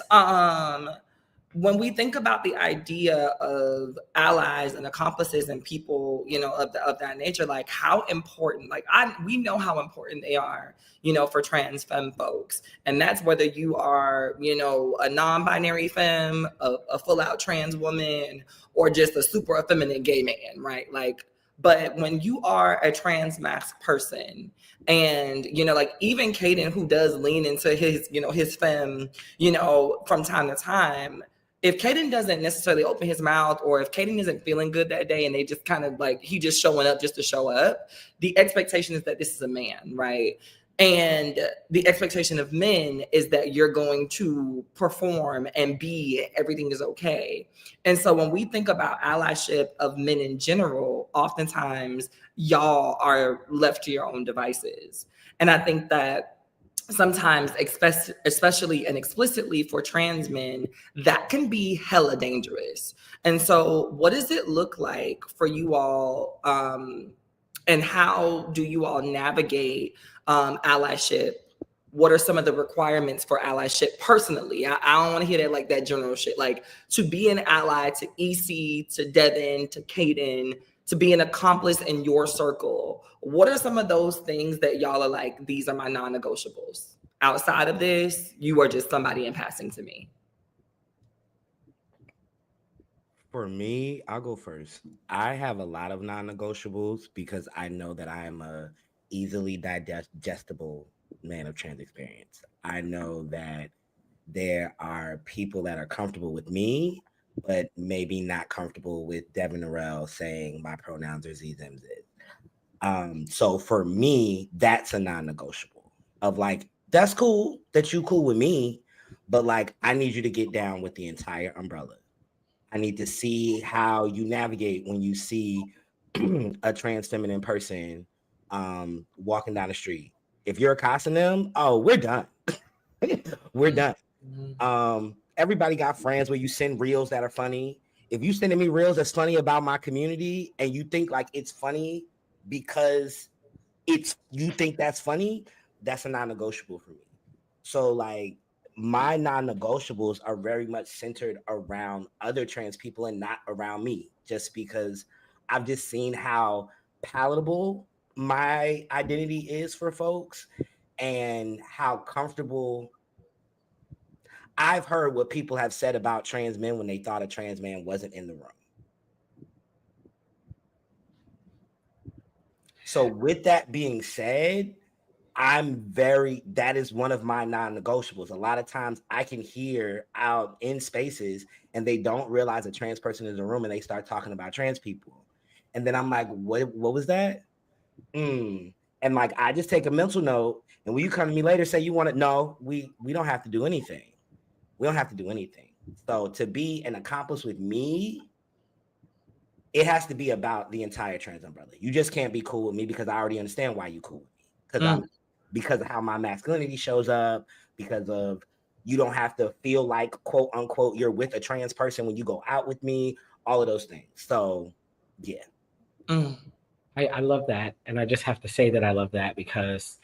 when we think about the idea of allies and accomplices and people, you know, of that nature, like how important, we know how important they are, you know, for trans femme folks. And that's whether you are, you know, a non-binary femme, a full out trans woman, or just a super effeminate gay man, right? Like, but when you are a trans Masc person, and, you know, like even Caden, who does lean into his, you know, his femme, you know, from time to time, if Caden doesn't necessarily open his mouth, or if Caden isn't feeling good that day and they just kind of like, he just showing up just to show up, the expectation is that this is a man, right? And the expectation of men is that you're going to perform and be, everything is okay. And so when we think about allyship of men in general, oftentimes y'all are left to your own devices. And I think that sometimes, especially and explicitly for trans men, that can be hella dangerous. And so what does it look like for you all, and how do you all navigate allyship? What are some of the requirements for allyship personally? I don't want to hear that, like that general shit. Like, to be an ally to EC, to Devin, to Caden, to be an accomplice in your circle, what are some of those things that y'all are like, these are my non-negotiables? Outside of this, you are just somebody in passing to me. For me, I'll go first. I have a lot of non-negotiables because I know that I am a easily digestible man of trans experience. I know that there are people that are comfortable with me, but maybe not comfortable with Devin Norell saying my pronouns are Z, them, Z. So for me, that's a non-negotiable of like, that's cool that you cool with me, but like, I need you to get down with the entire umbrella. I need to see how you navigate when you see a trans feminine person walking down the street. If you're accosting them, oh, we're done. We're done. Everybody got friends where you send reels that are funny. If you sending me reels that's funny about my community and you think like it's funny because you think that's funny, that's a non-negotiable for me. So like my non-negotiables are very much centered around other trans people and not around me, just because I've just seen how palatable my identity is for folks and how comfortable. I've heard what people have said about trans men when they thought a trans man wasn't in the room. So with that being said, that is one of my non-negotiables. A lot of times I can hear out in spaces and they don't realize a trans person is in the room and they start talking about trans people. And then I'm like, what was that? And like, I just take a mental note. And when you come to me later, say you want to, no, we don't have to do anything. We don't have to do anything. So to be an accomplice with me, it has to be about the entire trans umbrella. You just can't be cool with me because I already understand why you cool with me. Because of how my masculinity shows up, because of you don't have to feel like quote unquote you're with a trans person when you go out with me, all of those things. So yeah. I love that. And I just have to say that I love that because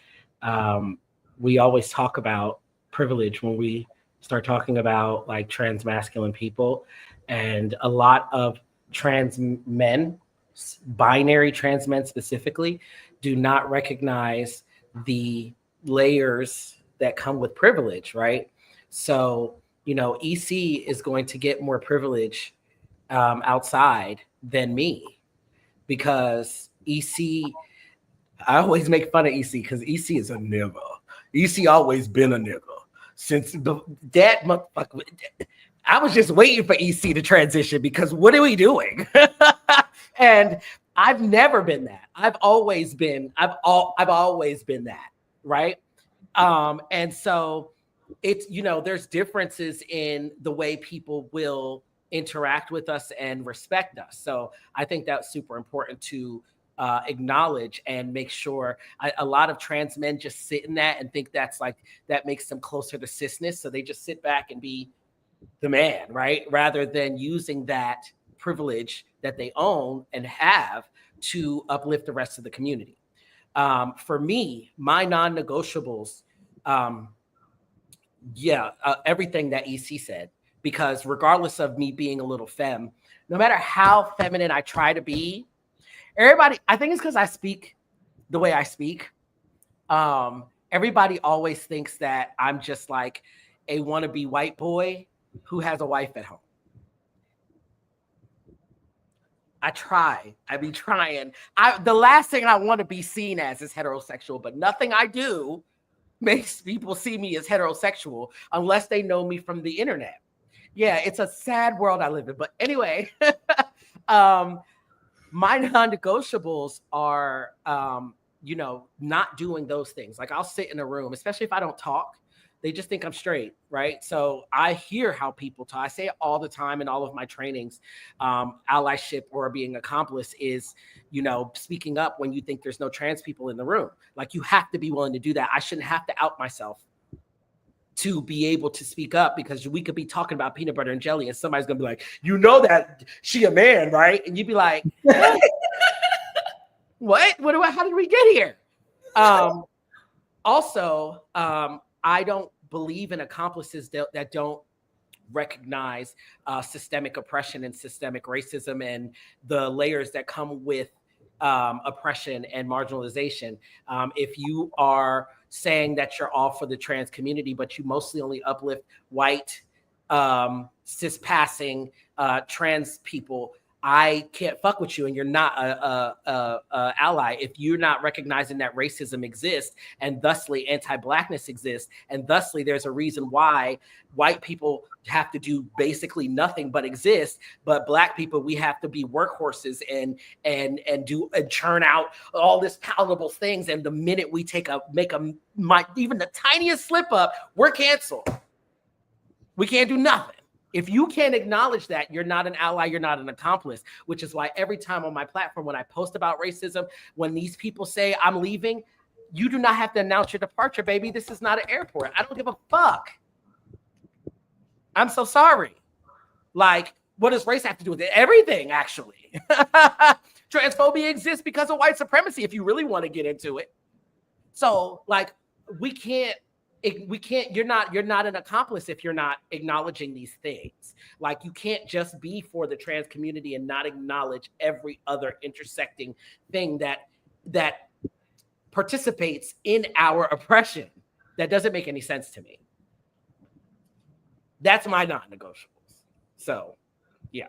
we always talk about privilege when we start talking about like trans masculine people. And a lot of trans men, binary trans men specifically, do not recognize the layers that come with privilege, right? So, EC is going to get more privilege outside than me because EC, I always make fun of EC because EC is a nigga. EC always been a nigga since that motherfucker. I was just waiting for EC to transition because what are we doing? And I've never been that. I've always been that, right? And so it's, there's differences in the way people will interact with us and respect us. So I think that's super important to acknowledge and make sure. A lot of trans men just sit in that and think that makes them closer to cisness. So they just sit back and be the man, right? Rather than using that privilege that they own and have to uplift the rest of the community. For me, my non-negotiables, everything that EC said, because regardless of me being a little femme, no matter how feminine I try to be, everybody, I think it's because I speak the way I speak. Everybody always thinks that I'm just like a wannabe white boy who has a wife at home. I be trying. The last thing I want to be seen as is heterosexual, but nothing I do makes people see me as heterosexual unless they know me from the internet. Yeah, it's a sad world I live in. But anyway, my non-negotiables are, not doing those things. Like I'll sit in a room, especially if I don't talk. They just think I'm straight, right? So I hear how people talk. I say it all the time in all of my trainings. Allyship or being accomplice is, speaking up when you think there's no trans people in the room. Like you have to be willing to do that. I shouldn't have to out myself to be able to speak up because we could be talking about peanut butter and jelly and somebody's gonna be like, that she a man, right? And you'd be like, what? How did we get here? Also, I don't believe in accomplices that don't recognize systemic oppression and systemic racism and the layers that come with oppression and marginalization. If you are saying that you're all for the trans community, but you mostly only uplift white, cis-passing trans people, I can't fuck with you and you're not a ally if you're not recognizing that racism exists and thusly anti-blackness exists and thusly there's a reason why white people have to do basically nothing but exist, but black people, we have to be workhorses and churn out all this palatable things, and the minute we make even the tiniest slip up, we're canceled. We can't do nothing. If you can't acknowledge that, you're not an ally, you're not an accomplice, which is why every time on my platform, when I post about racism, when these people say I'm leaving, you do not have to announce your departure, baby. This is not an airport. I don't give a fuck. I'm so sorry. Like, what does race have to do with it? Everything, actually. Transphobia exists because of white supremacy, if you really want to get into it. So, like, you're not an accomplice if you're not acknowledging these things. Like you can't just be for the trans community and not acknowledge every other intersecting thing that participates in our oppression. That doesn't make any sense to me. That's my non-negotiables. So, yeah.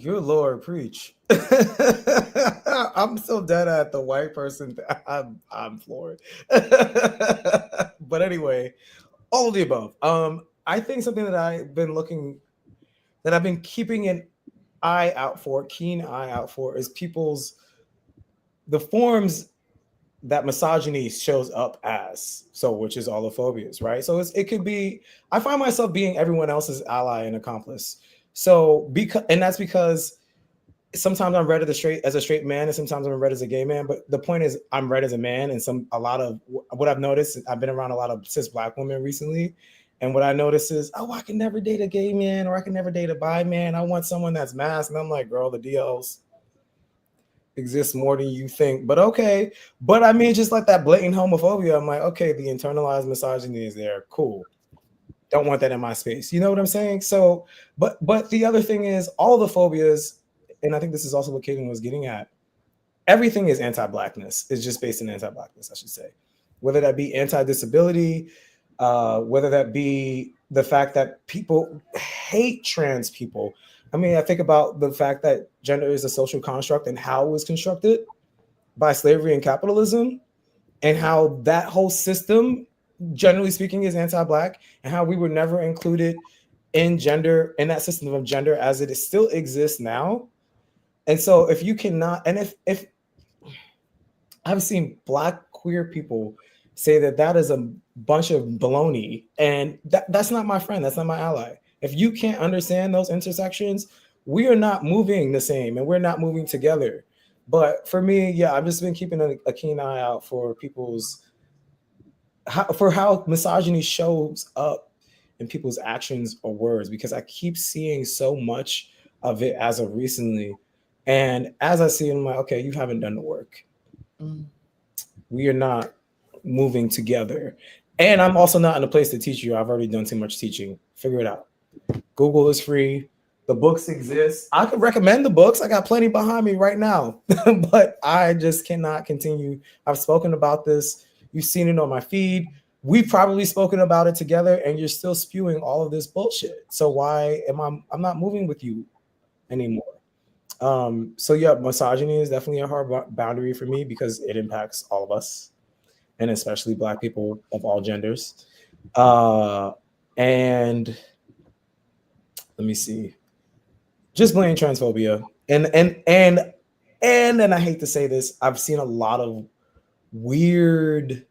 Good Lord, preach. I'm still dead at the white person. I'm floored. But anyway, all of the above. I think something that I've been keeping an keen eye out for, is the forms that misogyny shows up as. So, which is all the phobias, right? So it could be. I find myself being everyone else's ally and accomplice. So and that's because sometimes I'm read as a straight man, and sometimes I'm read as a gay man. But the point is, I'm read as a man, and a lot of what I've noticed, I've been around a lot of cis Black women recently, and what I notice is, oh, I can never date a gay man, or I can never date a bi man. I want someone that's masked, and I'm like, girl, the DLs exist more than you think. But okay, but I mean, just like that blatant homophobia, I'm like, okay, the internalized misogyny is there. Cool. Don't want that in my space. You know what I'm saying? So, but the other thing is, all the phobias, and I think this is also what Kaden was getting at. Everything is anti-Blackness. It's just based in anti-Blackness, I should say. Whether that be anti-disability, whether that be the fact that people hate trans people. I mean, I think about the fact that gender is a social construct and how it was constructed by slavery and capitalism, and how that whole system, generally speaking, is anti-Black, and how we were never included in that system of gender as it still exists now. And so if you cannot, and if I've seen Black queer people say that is a bunch of baloney, and that's not my friend, that's not my ally. If you can't understand those intersections, we are not moving the same, and we're not moving together. But for me, yeah, I've just been keeping a keen eye out for how misogyny shows up in people's actions or words, because I keep seeing so much of it as of recently. And as I see it, I'm like, okay, you haven't done the work. We are not moving together. And I'm also not in a place to teach you. I've already done too much teaching. Figure it out. Google is free. The books exist. I could recommend the books. I got plenty behind me right now, but I just cannot continue. I've spoken about this. You've seen it on my feed. We've probably spoken about it together, and you're still spewing all of this bullshit. So why I'm not moving with you anymore? So yeah, misogyny is definitely a hard boundary for me, because it impacts all of us, and especially Black people of all genders. And let me see, just blatant transphobia, and I hate to say this, I've seen a lot of weird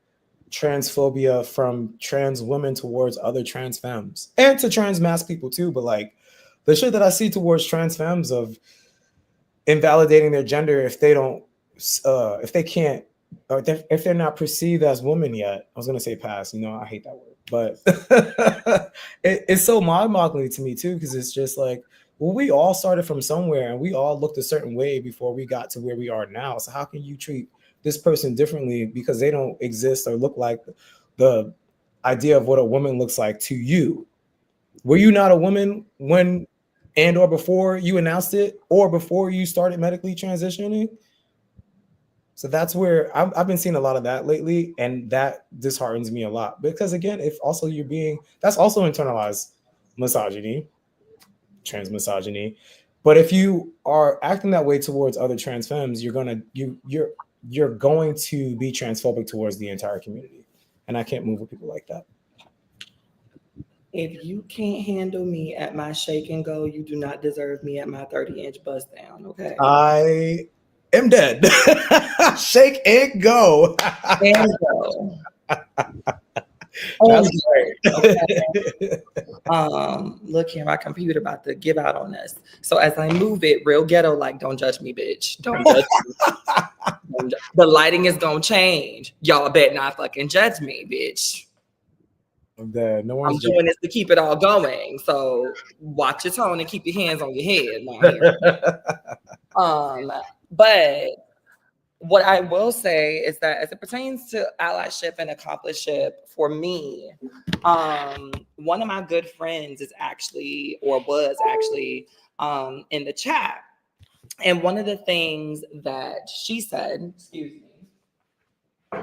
transphobia from trans women towards other trans femmes, and to trans masc people too. But like the shit that I see towards trans femmes of invalidating their gender if they can't, or if they're not perceived as women yet. I was gonna say past, I hate that word, but it's so mind-boggling to me too, because it's just like, well, we all started from somewhere, and we all looked a certain way before we got to where we are now. So how can you treat this person differently because they don't exist or look like the idea of what a woman looks like to you? Were you not a woman when or before you announced it, or before you started medically transitioning? So that's where I've been seeing a lot of that lately, and that disheartens me a lot, because again, if also that's also internalized misogyny, trans misogyny. But if you are acting that way towards other trans femmes, you're going to be transphobic towards the entire community, and I can't move with people like that. If you can't handle me at my shake and go, you do not deserve me at my 30-inch bust down. Okay. I am dead. Shake and go. And go. That's great. Look here, my computer about to give out on us. So as I move it, real ghetto, like, don't judge me, bitch. Don't judge me. The lighting is gonna change. Y'all bet not fucking judge me, bitch. I'm dead. No I'm one's doing this to keep it all going. So watch your tone and keep your hands on your head. But what I will say is that as it pertains to allyship and accompliceship, for me, one of my good friends was actually in the chat. And one of the things that she said, excuse me,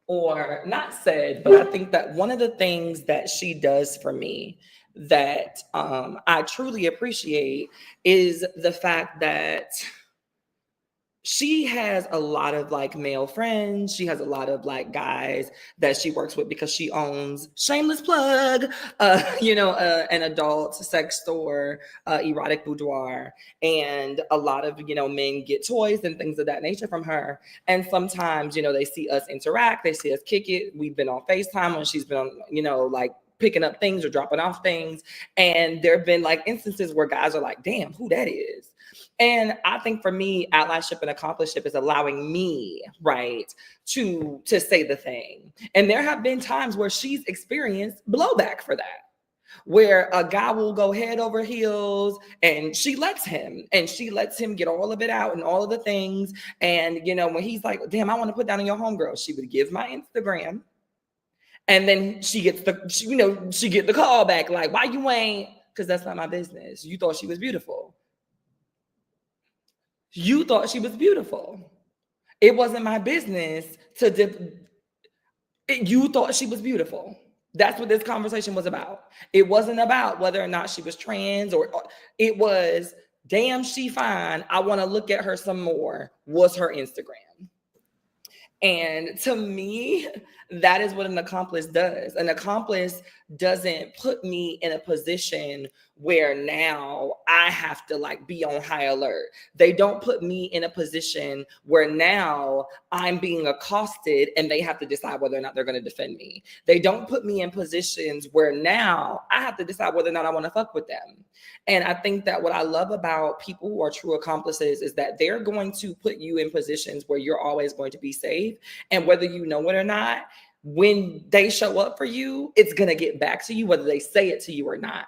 or not said, but I think that one of the things that she does for me that I truly appreciate is the fact that she has a lot of like male friends. She has a lot of like guys that she works with because she owns, shameless plug, an adult sex store, erotic boudoir, and a lot of men get toys and things of that nature from her. And sometimes they see us interact, they see us kick it. We've been on FaceTime when she's been on like picking up things or dropping off things, and there have been like instances where guys are like, "Damn, who that is." And I think for me, allyship and accomplishment is allowing me, right, to say the thing. And there have been times where she's experienced blowback for that, where a guy will go head over heels and she lets him get all of it out and all of the things. And, when he's like, damn, I want to put down on your homegirl, she would give my Instagram. And then she gets she get the call back like, why you ain't? Because that's not my business. You thought she was beautiful. You thought she was beautiful. It wasn't my business you thought she was beautiful. That's what this conversation was about. It wasn't about whether or not she was trans or it was, damn, she fine. I want to look at her some more. Was her Instagram. And to me, that is what an accomplice does. An accomplice doesn't put me in a position where now I have to like be on high alert. They don't put me in a position where now I'm being accosted and they have to decide whether or not they're going to defend me. They don't put me in positions where now I have to decide whether or not I want to fuck with them. And I think that what I love about people who are true accomplices is that they're going to put you in positions where you're always going to be safe. And whether you know it or not, when they show up for you, it's going to get back to you, whether they say it to you or not.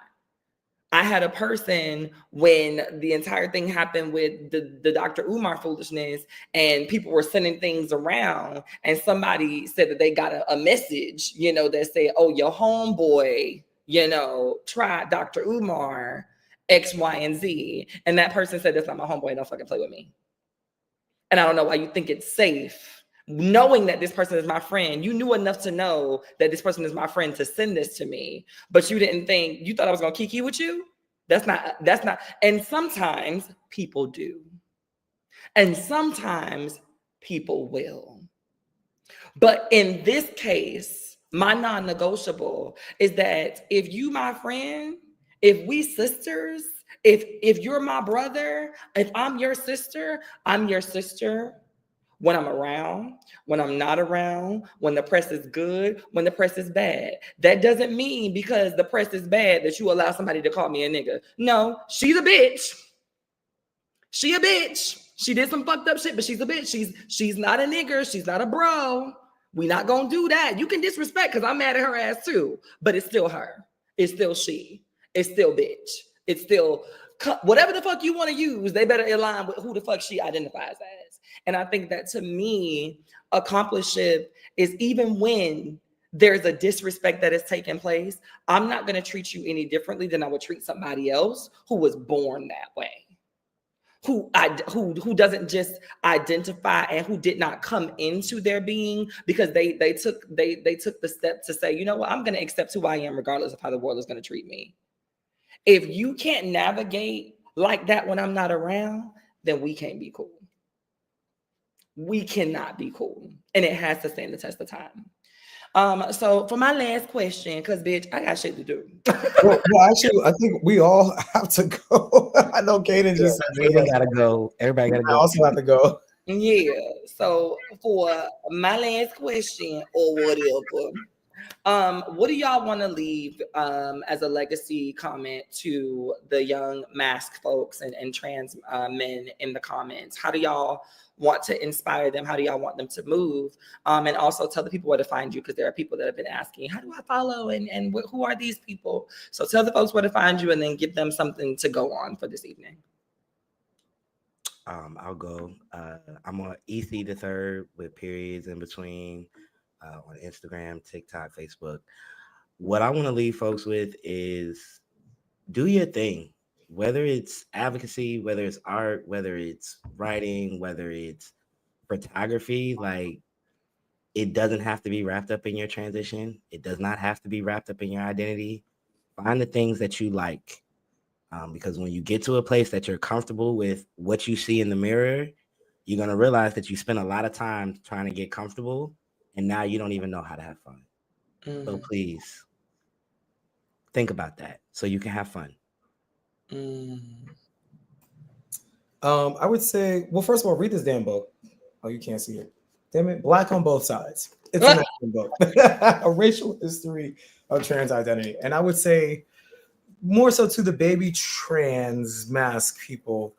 I had a person when the entire thing happened with the Dr. Umar foolishness and people were sending things around and somebody said that they got a message, that said, oh, your homeboy, tried Dr. Umar, X, Y, and Z. And that person said, that's not my homeboy, don't fucking play with me. And I don't know why you think it's safe. Knowing that this person is my friend, you knew enough to know that this person is my friend to send this to me, but you didn't think, you thought I was gonna kiki with you? That's not, and sometimes people do. And sometimes people will. But in this case, my non-negotiable is that if you my friend, if we sisters, if you're my brother, if I'm your sister when I'm around, when I'm not around, when the press is good, when the press is bad. That doesn't mean because the press is bad that you allow somebody to call me a nigga. No, she's a bitch. She a bitch. She did some fucked up shit, but she's a bitch. She's not a nigger. She's not a bro. We not gonna do that. You can disrespect because I'm mad at her ass too, but it's still her. It's still she. It's still bitch. It's still whatever the fuck you want to use. They better align with who the fuck she identifies as. And I think that to me, accomplishment is even when there's a disrespect that is taking place, I'm not going to treat you any differently than I would treat somebody else who was born that way. Who doesn't just identify and who did not come into their being because they took the step to say, you know what, I'm going to accept who I am regardless of how the world is going to treat me. If you can't navigate like that when I'm not around, then we can't be cool. We cannot be cool. And it has to stand the test of time. So for my last question, because bitch, I got shit to do. well, actually, I think we all have to go. I know Kaden just everybody gotta go. Everybody gotta go. I also have to go. Yeah. So for my last question or whatever, what do y'all want to leave as a legacy comment to the young Masc folks and trans men in the comments? How do y'all want to inspire them? How do y'all want them to move? And also tell the people where to find you, because there are people that have been asking, how do I follow and who are these people? So tell the folks where to find you and then give them something to go on for this evening. I'll go. I'm on EC the Third with periods in between on Instagram, TikTok, Facebook. What I want to leave folks with is do your thing, whether it's advocacy, whether it's art, whether it's writing, whether it's photography. Like, it doesn't have to be wrapped up in your transition. It does not have to be wrapped up in your identity. Find the things that you like. Because when you get to a place that you're comfortable with what you see in the mirror, you're going to realize that you spent a lot of time trying to get comfortable, and now you don't even know how to have fun. So please think about that so you can have fun. I would say, well, first of all, read this damn book. Oh, you can't see it. Damn it. Black on Both Sides. It's an excellent book. A racial history of trans identity. And I would say, more so to the baby trans Masc people,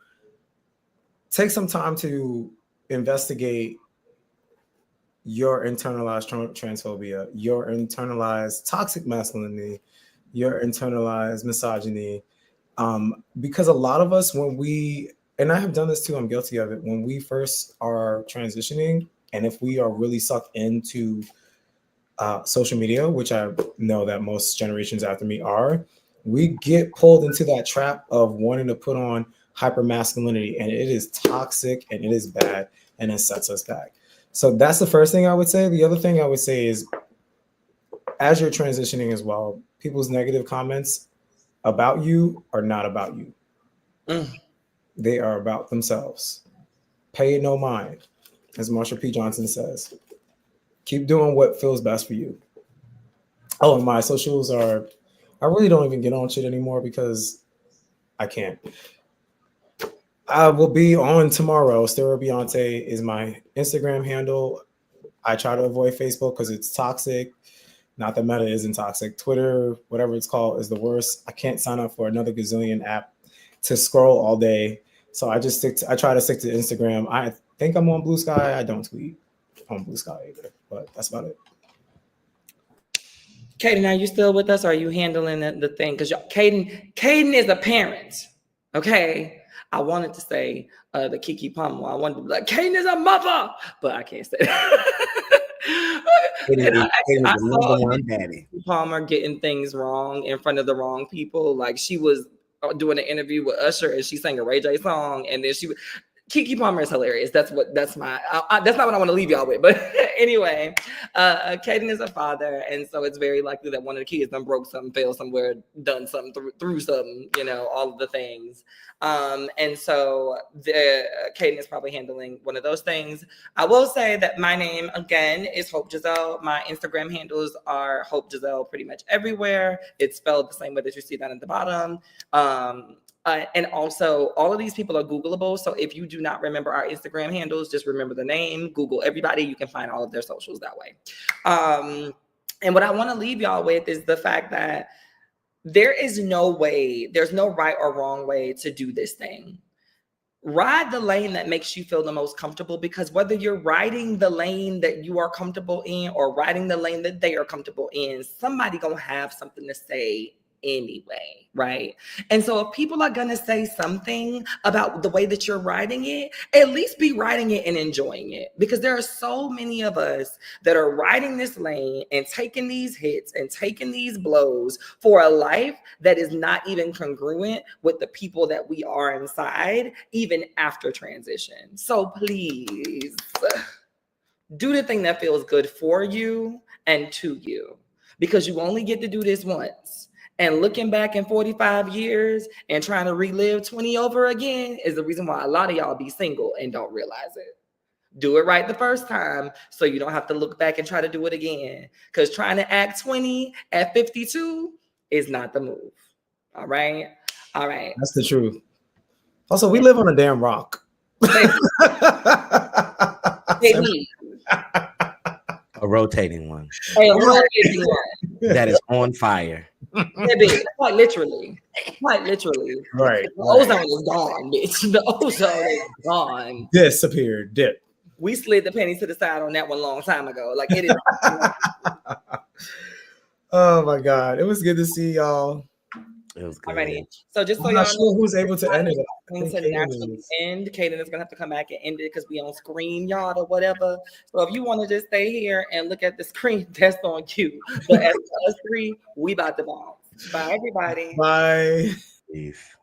take some time to investigate your internalized transphobia, your internalized toxic masculinity, your internalized misogyny. Because a lot of us, when we, and I have done this too, I'm guilty of it, when we first are transitioning, and if we are really sucked into social media, which I know that most generations after me are, we get pulled into that trap of wanting to put on hyper masculinity, and it is toxic and it is bad and it sets us back. So that's the first thing I would say. The other thing I would say is, as you're transitioning as well, people's negative comments about you are not about you. They are about themselves. Pay it no mind, as Marsha P. Johnson says. Keep doing what feels best for you. Oh, and my socials are, I really don't even get on shit anymore because I can't. I will be on tomorrow. Stera Beyonce is my Instagram handle. I try to avoid Facebook because it's toxic. Not that Meta isn't toxic. Twitter, whatever it's called, is the worst. I can't sign up for another gazillion app to scroll all day. So I try to stick to Instagram. I think I'm on Blue Sky. I don't tweet on Blue Sky either, but that's about it. Kaden, are you still with us? Or are you handling the thing? Because Kaden is a parent. Okay. I wanted to say the Keke Palmer. I wanted to be like, Kaden is a mother, but I can't say that. I saw Keke Palmer getting things wrong in front of the wrong people. Like, she was doing an interview with Usher and she sang a Ray J song, and then Keke Palmer is hilarious. That's not what I want to leave y'all with. But anyway, Kaden is a father, and so it's very likely that one of the kids done broke something, fell somewhere, done something, through something, all of the things. And so Kaden is probably handling one of those things. I will say that my name, again, is Hope Giselle. My Instagram handles are Hope Giselle pretty much everywhere. It's spelled the same way that you see down at the bottom. And also, all of these people are Googleable. So if you do not remember our Instagram handles, just remember the name, Google everybody. You can find all of their socials that way. And what I want to leave y'all with is the fact that there's no right or wrong way to do this thing. Ride the lane that makes you feel the most comfortable, because whether you're riding the lane that you are comfortable in or riding the lane that they are comfortable in, somebody gonna have something to say anyway, right? And so if people are gonna say something about the way that you're riding it, at least be riding it and enjoying it, because there are so many of us that are riding this lane and taking these hits and taking these blows for a life that is not even congruent with the people that we are inside, even after transition. So please do the thing that feels good for you and to you, because you only get to do this once. And looking back in 45 years and trying to relive 20 over again is the reason why a lot of y'all be single and don't realize it. Do it right the first time so you don't have to look back and try to do it again. Because trying to act 20 at 52 is not the move. All right? All right. That's the truth. Also, we live on a damn rock. A rotating one. A rotating one. That is on fire. Quite literally. Right. The ozone is gone, bitch. The ozone is gone. Disappeared. Dip. We slid the pennies to the side on that one a long time ago. Like, it is. Oh my God. It was good to see y'all. It was good. Alrighty. So just so I'm y'all not sure who's able to end it. Kaden is gonna have to come back and end it because we on screen, y'all, or whatever. So if you want to just stay here and look at the screen, that's on cue. But as for us three, we about to bounce. Bye, everybody. Bye. Peace.